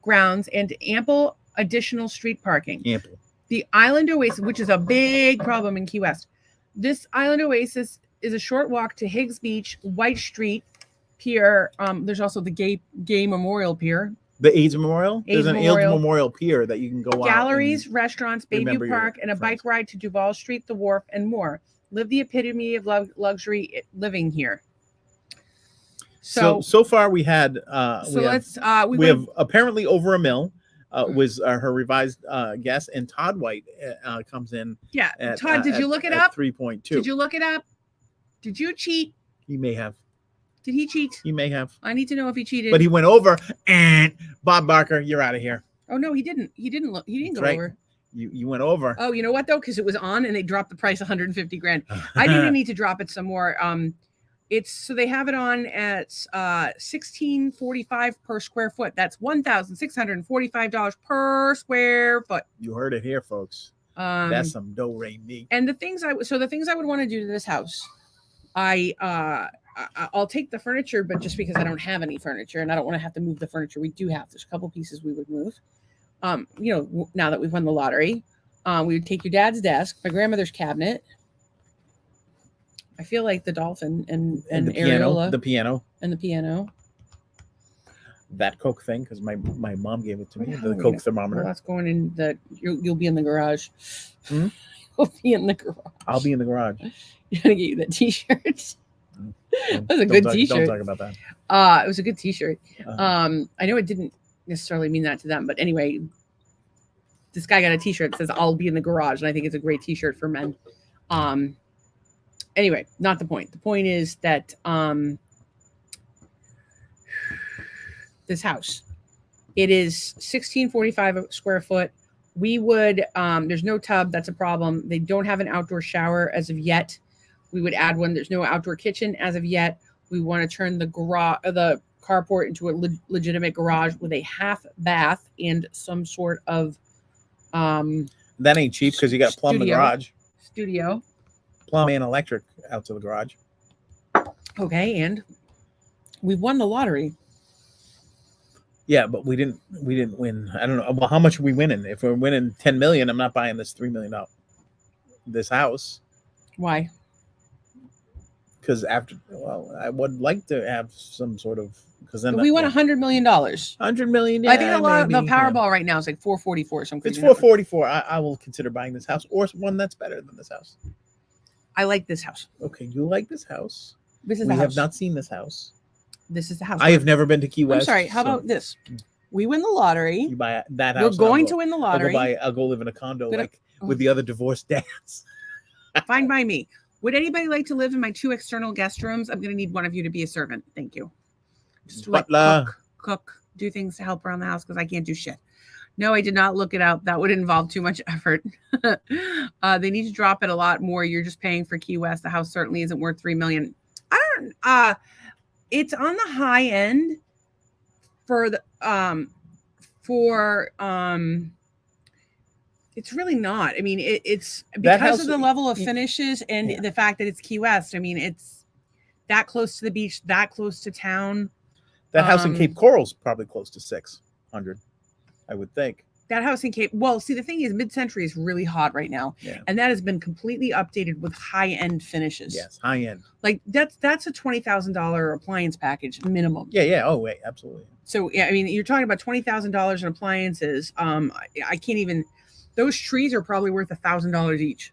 grounds and ample additional street parking. Ample. The Island Oasis, which is a big problem in Key West. This Island Oasis is a short walk to Higgs Beach, White Street Pier. There's also the Gay Memorial Pier. The AIDS Memorial? There's an AIDS Memorial Pier that you can go out. Galleries, restaurants, Bayview Park, and a bike ride to Duval Street, the Wharf, and more. Live the epitome of luxury living here. So far we had we have apparently over $1 million was her revised guess, and Todd White comes in. Yeah, Todd, did you look it up? 3.2. Did you look it up? Did you cheat? He may have. Did he cheat? He may have. I need to know if he cheated. But he went over, and Bob Barker, you're out of here. Oh no, he didn't. He didn't look. He didn't go over. You went over. Oh, you know what though? Because it was on and they dropped the price $150,000. I didn't need to drop it some more. So they have it on at $1,645 per square foot. That's $1,645 per square foot. You heard it here, folks. That's some do-re mi. And the things I would want to do to this house, I'll take the furniture, but just because I don't have any furniture and I don't want to have to move the furniture, there's a couple pieces we would move. Now that we've won the lottery, we would take your dad's desk, my grandmother's cabinet. I feel like the dolphin and the areola, the piano. That Coke thing, because my mom gave it to me. The Coke thermometer. Well, that's going in you'll be in the garage. Hmm? will be in the garage. I'll be in the garage. You're gonna get you that T-shirt. That was a good T-shirt. Don't talk about that. It was a good T-shirt. I know it didn't necessarily mean that to them, but anyway, this guy got a T-shirt that says "I'll be in the garage," and I think it's a great T-shirt for men. Anyway, not the point. The point is that this house, it is 1645 square foot. We would there's no tub. That's a problem. They don't have an outdoor shower as of yet. We would add one. There's no outdoor kitchen as of yet. We want to turn the carport into a legitimate garage with a half bath and some sort of that ain't cheap because you got to plumb the garage. Studio. Plumb and electric out to the garage. Okay, and we won the lottery. Yeah, but we didn't win. I don't know. Well, how much are we winning? If we're winning 10 million, I'm not buying this $3 million this house. Why? Because I would like to have some sort of, because then we won $100 million. 100 million. Yeah, I think the Powerball right now is like 444 or something. It's 444. I will consider buying this house or one that's better than this house. I like this house. Okay, you like this house. This is we the have house. not seen this house. This is the house. I have never been to Key West. I'm sorry. How about this? We win the lottery. You buy that house. We're going to win the lottery. I'll go live in a condo with the other divorced dads. Fine by me. Would anybody like to live in my 2 external guest rooms? I'm going to need one of you to be a servant. Thank you. Just to like cook, do things to help around the house because I can't do shit. No, I did not look it up. That would involve too much effort. They need to drop it a lot more. You're just paying for Key West. The house certainly isn't worth $3 million. It's on the high end for the it's really not. I mean, it's because of the level of finishes and the fact that it's Key West. I mean, it's that close to the beach, that close to town. That house in Cape Coral's probably close to 600, I would think. That house in Cape. Well, see, the thing is, Mid-Century is really hot right now, and that has been completely updated with high-end finishes. Yes, high-end. Like that's a $20,000 appliance package minimum. Yeah. Oh wait, absolutely. So yeah, I mean, you're talking about $20,000 in appliances. I can't even. Those trees are probably worth $1,000 each.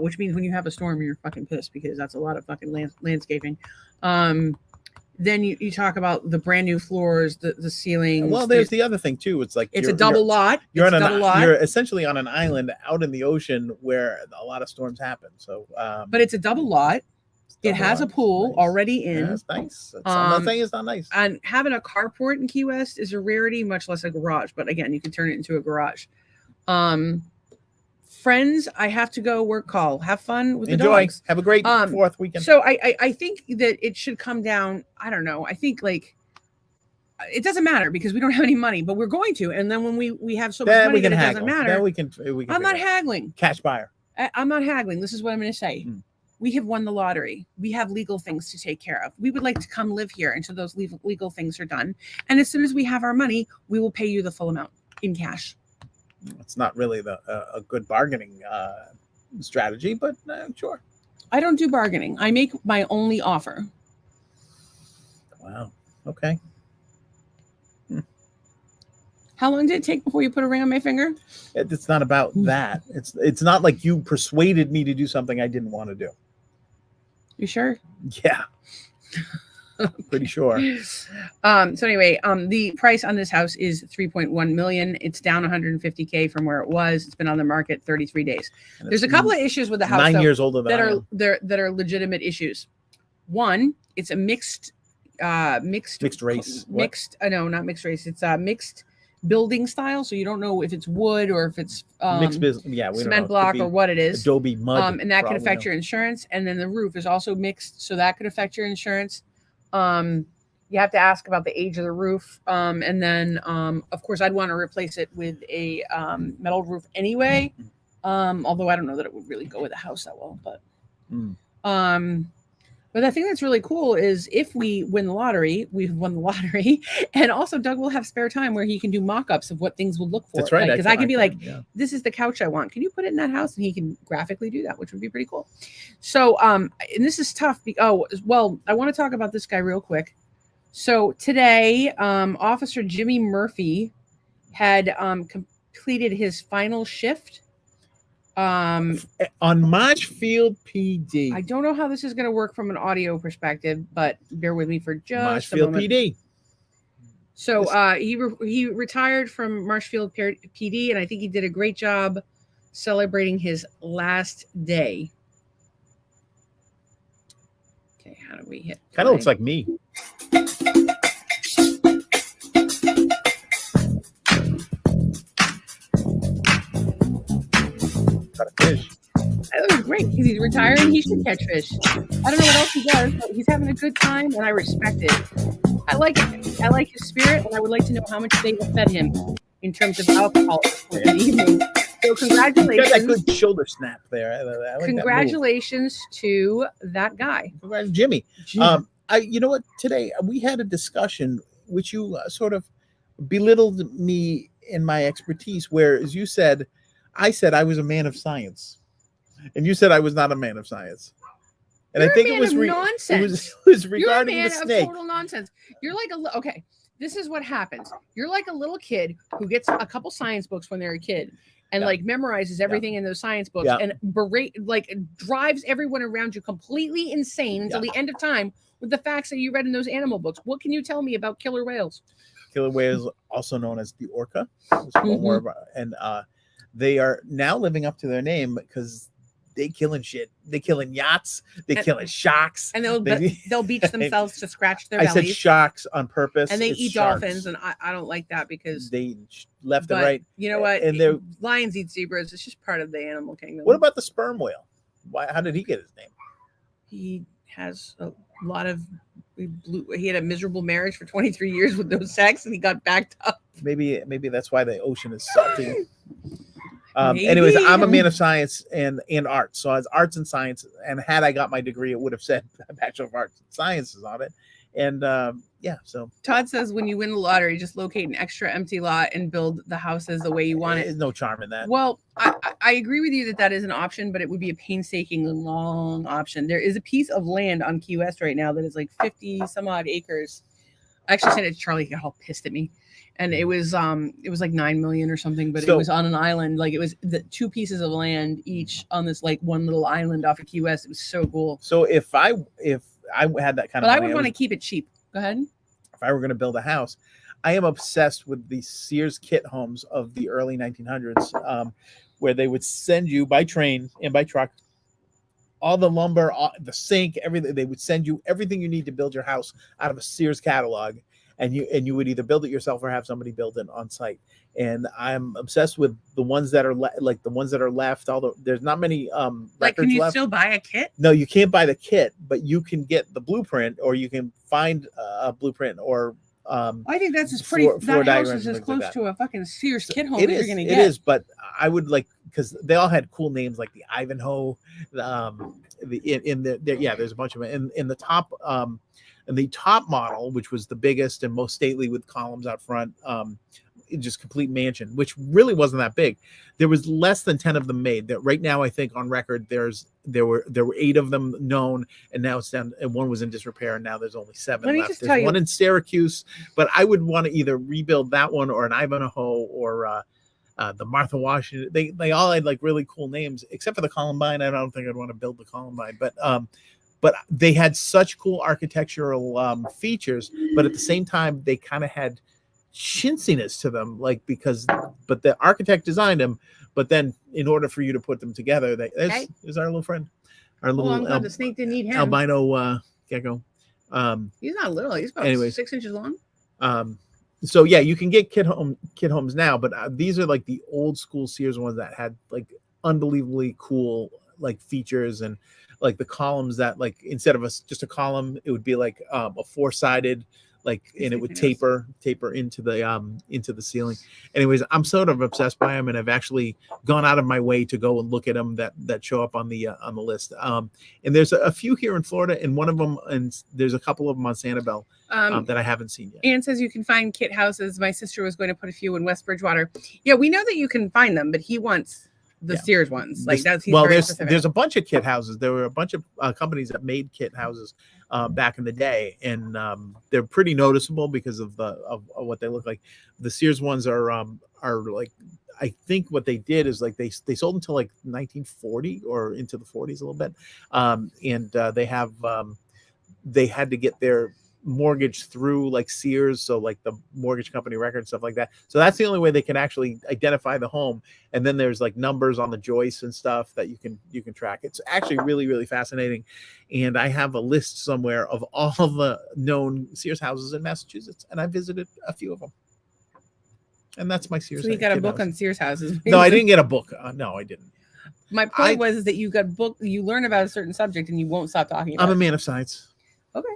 Which means when you have a storm, you're fucking pissed because that's a lot of fucking landscaping. Then you talk about the brand new floors, the ceilings. Well, there's the other thing too. It's like it's a double lot. You're essentially on an island out in the ocean where a lot of storms happen. So, but it's a double lot. It has a pool already in. Yeah, that's nice. I'm not saying it's not nice. And having a carport in Key West is a rarity, much less a garage. But again, you can turn it into a garage. Friends, I have to go work call. Have fun with the dogs. Have a great 4th weekend. So I think that it should come down. I don't know. I think like it doesn't matter because we don't have any money, but we're going to. And then when we have so much money that it doesn't matter. Then we can I'm not haggling. Cash buyer. I'm not haggling. This is what I'm going to say. We have won the lottery. We have legal things to take care of. We would like to come live here until those legal things are done. And as soon as we have our money, we will pay you the full amount in cash. It's not really a good bargaining strategy, but sure. I don't do bargaining. I make my only offer. Wow. Okay. How long did it take before you put a ring on my finger? It's not about that. It's not like you persuaded me to do something I didn't want to do. You sure? Yeah. Pretty sure. So anyway, the price on this house is $3.1 million. It's down $150K from where it was. It's been on the market 33 days. There's a couple of issues with the house 9 years older than that are legitimate issues. One, it's a mixed race. No, not mixed race. It's a mixed building style, so you don't know if it's wood or if it's cement block or what it is. Adobe mud. And that could affect your insurance. And then the roof is also mixed, so that could affect your insurance. You have to ask about the age of the roof. And then, of course, I'd want to replace it with a metal roof anyway. Although I don't know that it would really go with the house that well. But the thing that's really cool is if we win the lottery, we've won the lottery. And also Doug will have spare time where he can do mock-ups of what things will look for. That's right. Because I can be like, this is the couch I want. Can you put it in that house? And he can graphically do that, which would be pretty cool. So, and this is tough. I want to talk about this guy real quick. So today, Officer Jimmy Murphy had completed his final shift On Marshfield PD. I don't know how this is going to work from an audio perspective, but bear with me for just a Marshfield moment. PD. So he retired from Marshfield PD, and I think he did a great job celebrating his last day. Okay, how do we hit? Kind of looks like me. Got a fish. That was great because he's retiring. He should catch fish. I don't know what else he does, but he's having a good time, and I respect it. I like it. I like his spirit, and I would like to know how much they have fed him in terms of alcohol in the evening. So congratulations. Got that good shoulder snap there. I like Congratulations to that guy. Congrats, Jimmy. You know what? Today we had a discussion which you sort of belittled me in my expertise, whereas you said, I said I was a man of science, and you said I was not a man of science. And You're I think a man it was of nonsense. It was regarding You're a the man snake. of total nonsense. You're like okay. This is what happens. You're like a little kid who gets a couple science books when they're a kid and like memorizes everything in those science books and drives everyone around you completely insane until the end of time with the facts that you read in those animal books. What can you tell me about killer whales? Killer whales, also known as the orca, and they are now living up to their name because they killing shit. They killing yachts. They killing sharks. And they'll beach themselves to scratch their bellies. I bellies. said sharks on purpose. And they it's eat sharks. dolphins, and I don't like that because they left and right. You know what? And lions eat zebras. It's just part of the animal kingdom. What about the sperm whale? How did he get his name? He has a lot of. He had a miserable marriage for 23 years with no sex, and he got backed up. Maybe that's why the ocean is salty. Anyways, I'm a man of science and arts. So as arts and science, and had I got my degree, it would have said Bachelor of Arts and Sciences on it. And so Todd says when you win the lottery, just locate an extra empty lot and build the houses the way you want it. There's no charm in that. Well, I agree with you that is an option, but it would be a painstaking long option. There is a piece of land on Key West right now that is like 50 some odd acres. I actually sent it to Charlie. He got all pissed at me. And it was like 9 million or something, but it was on an island. Like it was the 2 pieces of land each on this like one little island off of Key West. It was so cool. So if I had that kind of money, I would want to keep it cheap. Go ahead. If I were going to build a house, I am obsessed with the Sears kit homes of the early 1900s, where they would send you by train and by truck all the lumber, the sink, everything. They would send you everything you need to build your house out of a Sears catalog. And you would either build it yourself or have somebody build it on site. And I'm obsessed with the ones that are left. Although there's not many records can you left. Still buy a kit? No, you can't buy the kit, but you can get the blueprint, or you can find a blueprint, or I think that's that house is as close to a fucking Sears kit home as you're gonna get. It is, but I would like, because they all had cool names like the Ivanhoe. There's a bunch of it in the top. And the top model, which was the biggest and most stately with columns out front, just complete mansion, which really wasn't that big. There was less than 10 of them made. That right now, I think on record, there were 8 of them known, and now it's down. And 1 was in disrepair, and now there's only 7 left. There's 1 in Syracuse, but I would want to either rebuild that one or an Ivanhoe or the Martha Washington. They all had like really cool names, except for the Columbine. I don't think I'd want to build the Columbine, but they had such cool architectural features, but at the same time, they kind of had chintziness to them, but the architect designed them, but then in order for you to put them together, there's our little friend, the snake didn't eat him. Albino gecko. He's not little. He's about 6 inches long. So yeah, you can get kit homes now, but these are like the old school Sears ones that had like unbelievably cool like features, and like the columns that like instead of just a column, it would be like a 4-sided, like, and it would taper into the ceiling. Anyways, I'm sort of obsessed by them, and I've actually gone out of my way to go and look at them that show up on the list. And there's a few here in Florida, and one of them, and there's a couple of them on Sanibel that I haven't seen yet. Ann says you can find kit houses. My sister was going to put a few in West Bridgewater. Yeah, we know that you can find them, but he wants the Sears ones. Like there's a bunch of kit houses. There were a bunch of companies that made kit houses. back in the day, and they're pretty noticeable because of of what they look like. The Sears ones are like, I think what they did is like they sold until like 1940 or into the 40s a little bit, and they had to get their mortgage through like Sears, so like the mortgage company record and stuff like that. So that's the only way they can actually identify the home. And then there's like numbers on the joists and stuff that you can track. It's actually really, really fascinating. And I have a list somewhere of all the known Sears houses in Massachusetts, and I visited a few of them. And that's my Sears. So you got a book house. on Sears houses. No, I didn't get a book. No, I didn't. My point was that you got book. You learn about a certain subject and you won't stop talking about it. I'm a man of science. Okay.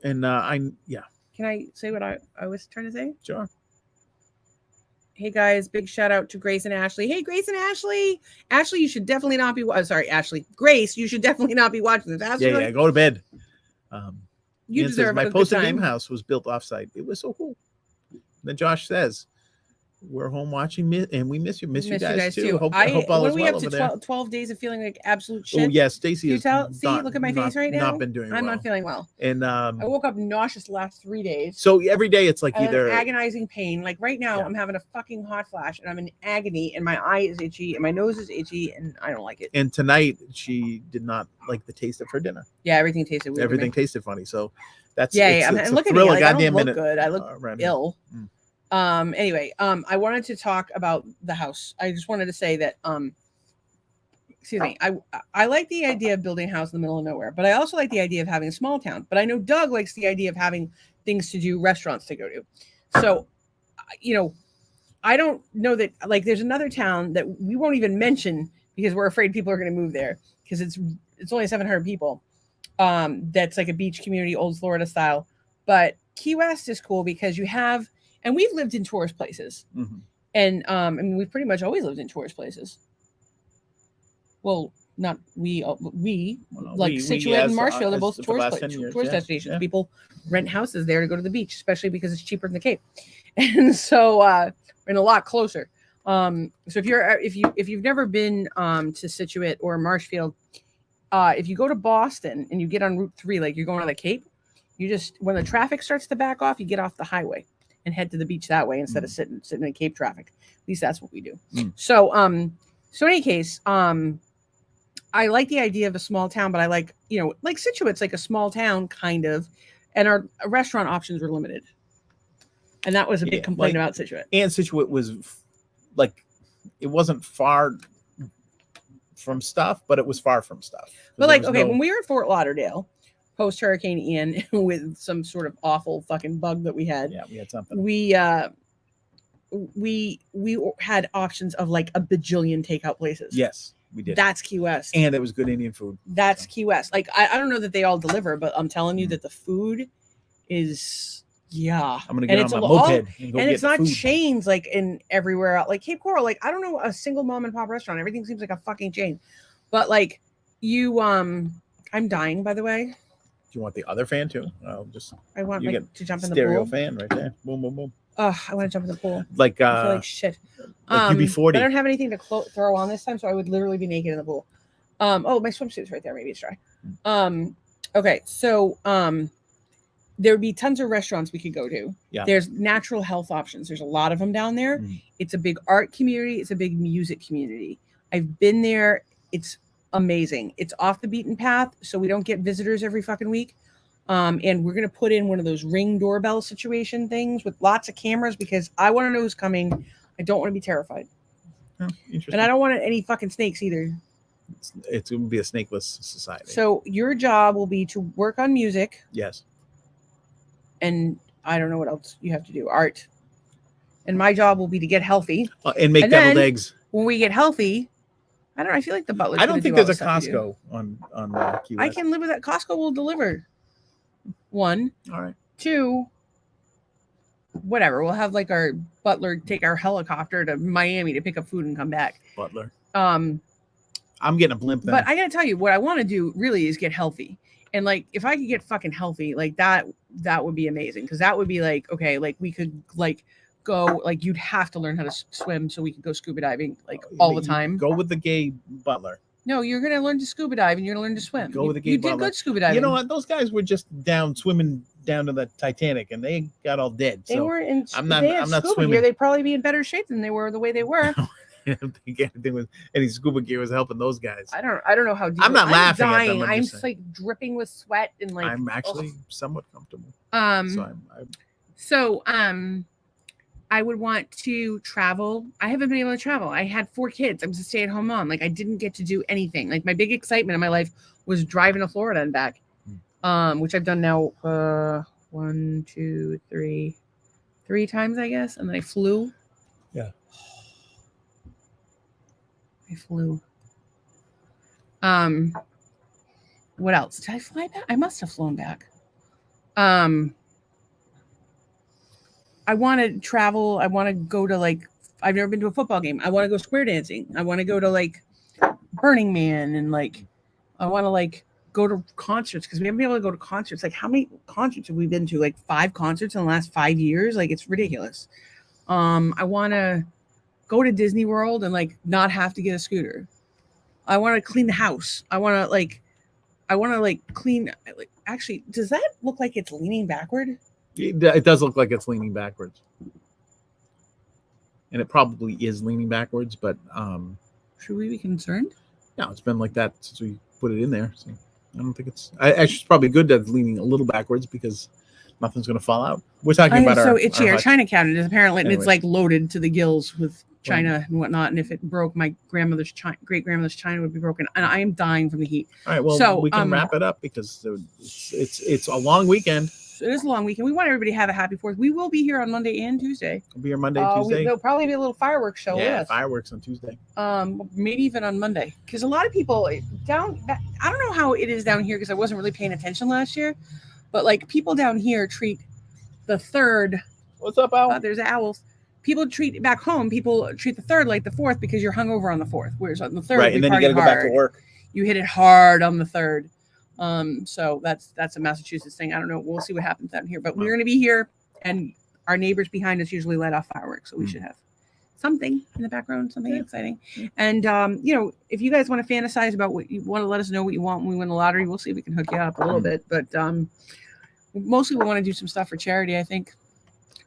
And Can I say what I was trying to say? Sure. Hey guys, big shout out to Grace and Ashley. Hey, Grace and Ashley. Ashley, you should definitely not be. Sorry, Ashley. Grace, you should definitely not be watching this. Ashley, Yeah, go to bed. You deserve my a good posted time. game house was built offsite. It was so cool. Then Josh says, "We're home watching, and we miss you. Miss you guys too. Hope all what is are we well up to? over there." 12 days of feeling like absolute shit. Oh yes, Stacy You is. tell? See, look at my face right now. Not been doing. I'm well. not feeling well. And I woke up nauseous the last 3 days. So every day it's like either agonizing pain. Like right now, Yeah. I'm having a fucking hot flash, and I'm in agony, and my eye is itchy, and my nose is itchy, and I don't like it. And tonight she did not like the taste of her dinner. Yeah, everything tasted weird. Everything tasted funny. So that's and look at me. Like, I don't look good. I look ill. Mm. Anyway, I wanted to talk about the house. I just wanted to say that excuse me, I like the idea of building a house in the middle of nowhere, but I also like the idea of having a small town. But I know Doug likes the idea of having things to do, restaurants to go to. So, I don't know that, like, there's another town that we won't even mention because we're afraid people are going to move there because it's only 700 people. That's like a beach community, old Florida style. But Key West is cool because you have, and we've lived in tourist places. Mm-hmm. And I mean, we've pretty much always lived in tourist places. Well, not we, Situate and Marshfield are both tourist destinations. Yeah. People rent houses there to go to the beach, especially because it's cheaper than the Cape. And so we're a lot closer. So if you've never been to Situate or Marshfield, if you go to Boston and you get on Route 3, like you're going to the Cape, you just, when the traffic starts to back off, you get off the highway and head to the beach that way instead of sitting in Cape traffic. At least that's what we do. So in any case, I like the idea of a small town, but I like, like Situate's like a small town kind of, and our restaurant options were limited. And that was a big complaint about Situate. And Situate was like, it wasn't far from stuff, but it was far from stuff. But like, okay, when we were at Fort Lauderdale, post Hurricane Ian, with some sort of awful fucking bug that we had. Yeah, we had something. We had options of like a bajillion takeout places. Yes, we did. That's Key West. And it was good Indian food. That's Key West. Like, I don't know that they all deliver, but I'm telling you that the food is, yeah. I'm going to get on my moped and go and get it's not food. chains like in everywhere else. Like Cape Coral, like I don't know a single mom and pop restaurant. Everything seems like a fucking chain. But like I'm dying, by the way. Do you want the other fan too? I want to jump in the pool. Stereo fan right there. Boom, boom, boom. Oh, I want to jump in the pool. Like I feel like shit. Like UB40. I don't have anything to throw on this time, so I would literally be naked in the pool. Oh, my swimsuit's right there. Maybe it's dry. Okay, so there would be tons of restaurants we could go to. Yeah. There's natural health options. There's a lot of them down there. It's a big art community. It's a big music community. I've been there. It's amazing. It's off the beaten path, so we don't get visitors every fucking week. And we're going to put in one of those Ring doorbell situation things with lots of cameras because I want to know who's coming. I don't want to be terrified. Oh, interesting. And I don't want any fucking snakes either. It's going to be a snakeless society. So your job will be to work on music. Yes. And I don't know what else you have to do. Art. And my job will be to get healthy. And make deviled eggs. When we get healthy, I don't know. I feel like the butler. I don't think there's a Costco on Key West. I can live with that. Costco will deliver. 1. All right. 2. Whatever. We'll have like our butler take our helicopter to Miami to pick up food and come back. Butler. I'm getting a blimp then. But I gotta tell you, what I want to do really is get healthy. And like, if I could get fucking healthy, like that would be amazing. Because that would be like, okay, like we could like go, like you'd have to learn how to swim so we could go scuba diving like all the time. Go with the gay butler. No, you're gonna learn to scuba dive and you're gonna learn to swim. Go with the You gate did bottle. good scuba diving. You know what? Those guys were just down swimming down to the Titanic, and they got all dead. They so were in. I'm not. They had I'm not scuba swimming. gear. They'd probably be in better shape than they were the way they were. I don't think anything with any scuba gear was helping those guys. I don't know how deep. I'm not laughing at them, dying. I'm I'm just just saying. like dripping with sweat and like. I'm actually somewhat comfortable. So I would want to travel. I haven't been able to travel. I had 4 kids. I'm just a stay-at-home mom. Like I didn't get to do anything. Like my big excitement in my life was driving to Florida and back, which I've done now 1, 2, 3 times, I guess. And then I flew. Yeah. I flew. What else? Did I fly back? I must have flown back. I want to travel. I want to go to like, I've never been to a football game. I want to go square dancing. I want to go to like Burning Man and like, I want to like go to concerts because we haven't been able to go to concerts. Like how many concerts have we been to? Like 5 concerts in the last 5 years. Like it's ridiculous. I want to go to Disney World and like not have to get a scooter. I want to clean the house. I want to clean. Like, actually, does that look like it's leaning backward? It does look like it's leaning backwards, and it probably is leaning backwards. But should we be concerned? No, it's been like that since we put it in there. So I don't think it's. Actually, it's probably good that it's leaning a little backwards because nothing's going to fall out. We're talking about so our itchy. Our China cabinet is apparently and it's Anyways. like loaded to the gills with China and whatnot. And if it broke, my grandmother's great grandmother's China would be broken. And I am dying from the heat. All right, well, So, we can wrap it up because it's a long weekend. It is a long weekend. We want everybody to have a happy 4th. We will be here on Monday and Tuesday. We'll be here Monday, Tuesday. There'll probably be a little fireworks show. Yeah, with us. fireworks on Tuesday. Maybe even on Monday, because a lot of people down. I don't know how it is down here because I wasn't really paying attention last year, but like people down here treat the 3rd. What's up, Al? There's owls. People treat back home. People treat the 3rd like the 4th because you're hungover on the 4th. Whereas on the 3rd, right, and then you got to go back to work. You hit it hard on the 3rd. So that's a Massachusetts thing. I don't know. We'll see what happens down here, but we're going to be here, and our neighbors behind us usually light off fireworks, so we should have something in the background, something exciting. And if you guys want to fantasize about what you want to let us know what you want when we win the lottery, we'll see if we can hook you up a little bit. But mostly we want to do some stuff for charity, I think.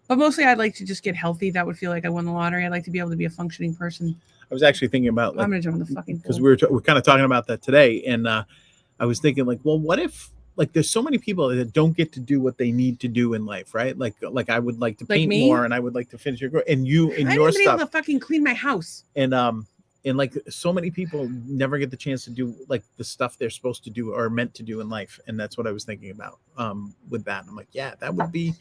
But mostly I'd like to just get healthy. That would feel like I won the lottery. I'd like to be able to be a functioning person. I was actually thinking about I'm gonna jump in the fucking pool. because we're kind of talking about that today, and I was thinking like, well, what if like there's so many people that don't get to do what they need to do in life, right? Like I would like to paint more, and I would like to finish your and you and your stuff. I haven't been able to fucking clean my house. And like so many people never get the chance to do like the stuff they're supposed to do or meant to do in life, and that's what I was thinking about with that. I'm like, yeah, that would be.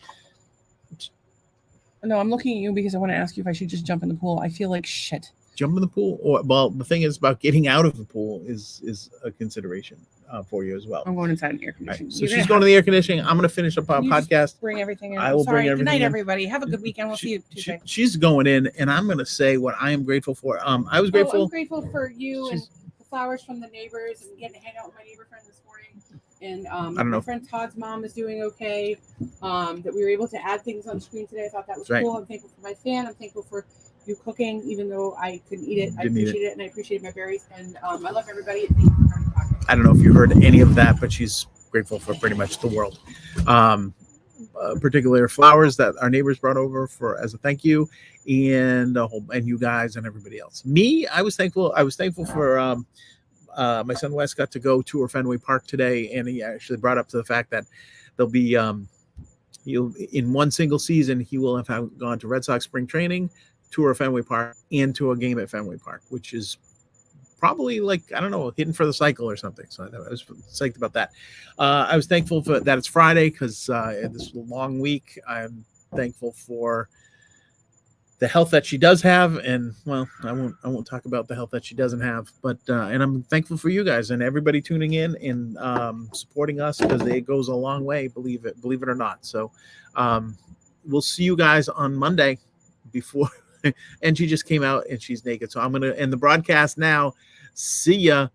No, I'm looking at you because I want to ask you if I should just jump in the pool. I feel like shit. Jump in the pool, or well, the thing is about getting out of the pool is a consideration for you as well. I'm going inside an air conditioning. Right. So she's going to the air conditioning. I'm going to finish up our podcast. Bring everything in. I will bring everything. Good night, in. everybody. Have a good weekend. We'll see you Tuesday. She's going in, and I'm going to say what I am grateful for. I was grateful. I'm grateful for you and the flowers from the neighbors and getting to hang out with my neighbor friend this morning. And I don't know. My friend Todd's mom is doing okay. That we were able to add things on screen today. I thought that was cool. I'm thankful for my fan. I'm thankful for you cooking, even though I couldn't eat it. I appreciate it, and I appreciate my berries. And I love everybody. I don't know if you heard any of that, but she's grateful for pretty much the world. Particular flowers that our neighbors brought over for as a thank you, and you guys and everybody else. Me, I was thankful. I was thankful for. My son Wes got to go tour Fenway Park today, and he actually brought up to the fact that there'll be he'll in one single season he will have gone to Red Sox spring training, tour of Fenway Park, and to a game at Fenway Park, which is probably like I don't know, hidden for the cycle or something. So I was psyched about that. I was thankful for that it's Friday because this long week. I'm thankful for the health that she does have, and well, I won't talk about the health that she doesn't have, but and I'm thankful for you guys and everybody tuning in and supporting us because it goes a long way, believe it or not. So we'll see you guys on Monday before and she just came out and she's naked. So I'm gonna end the broadcast now. See ya.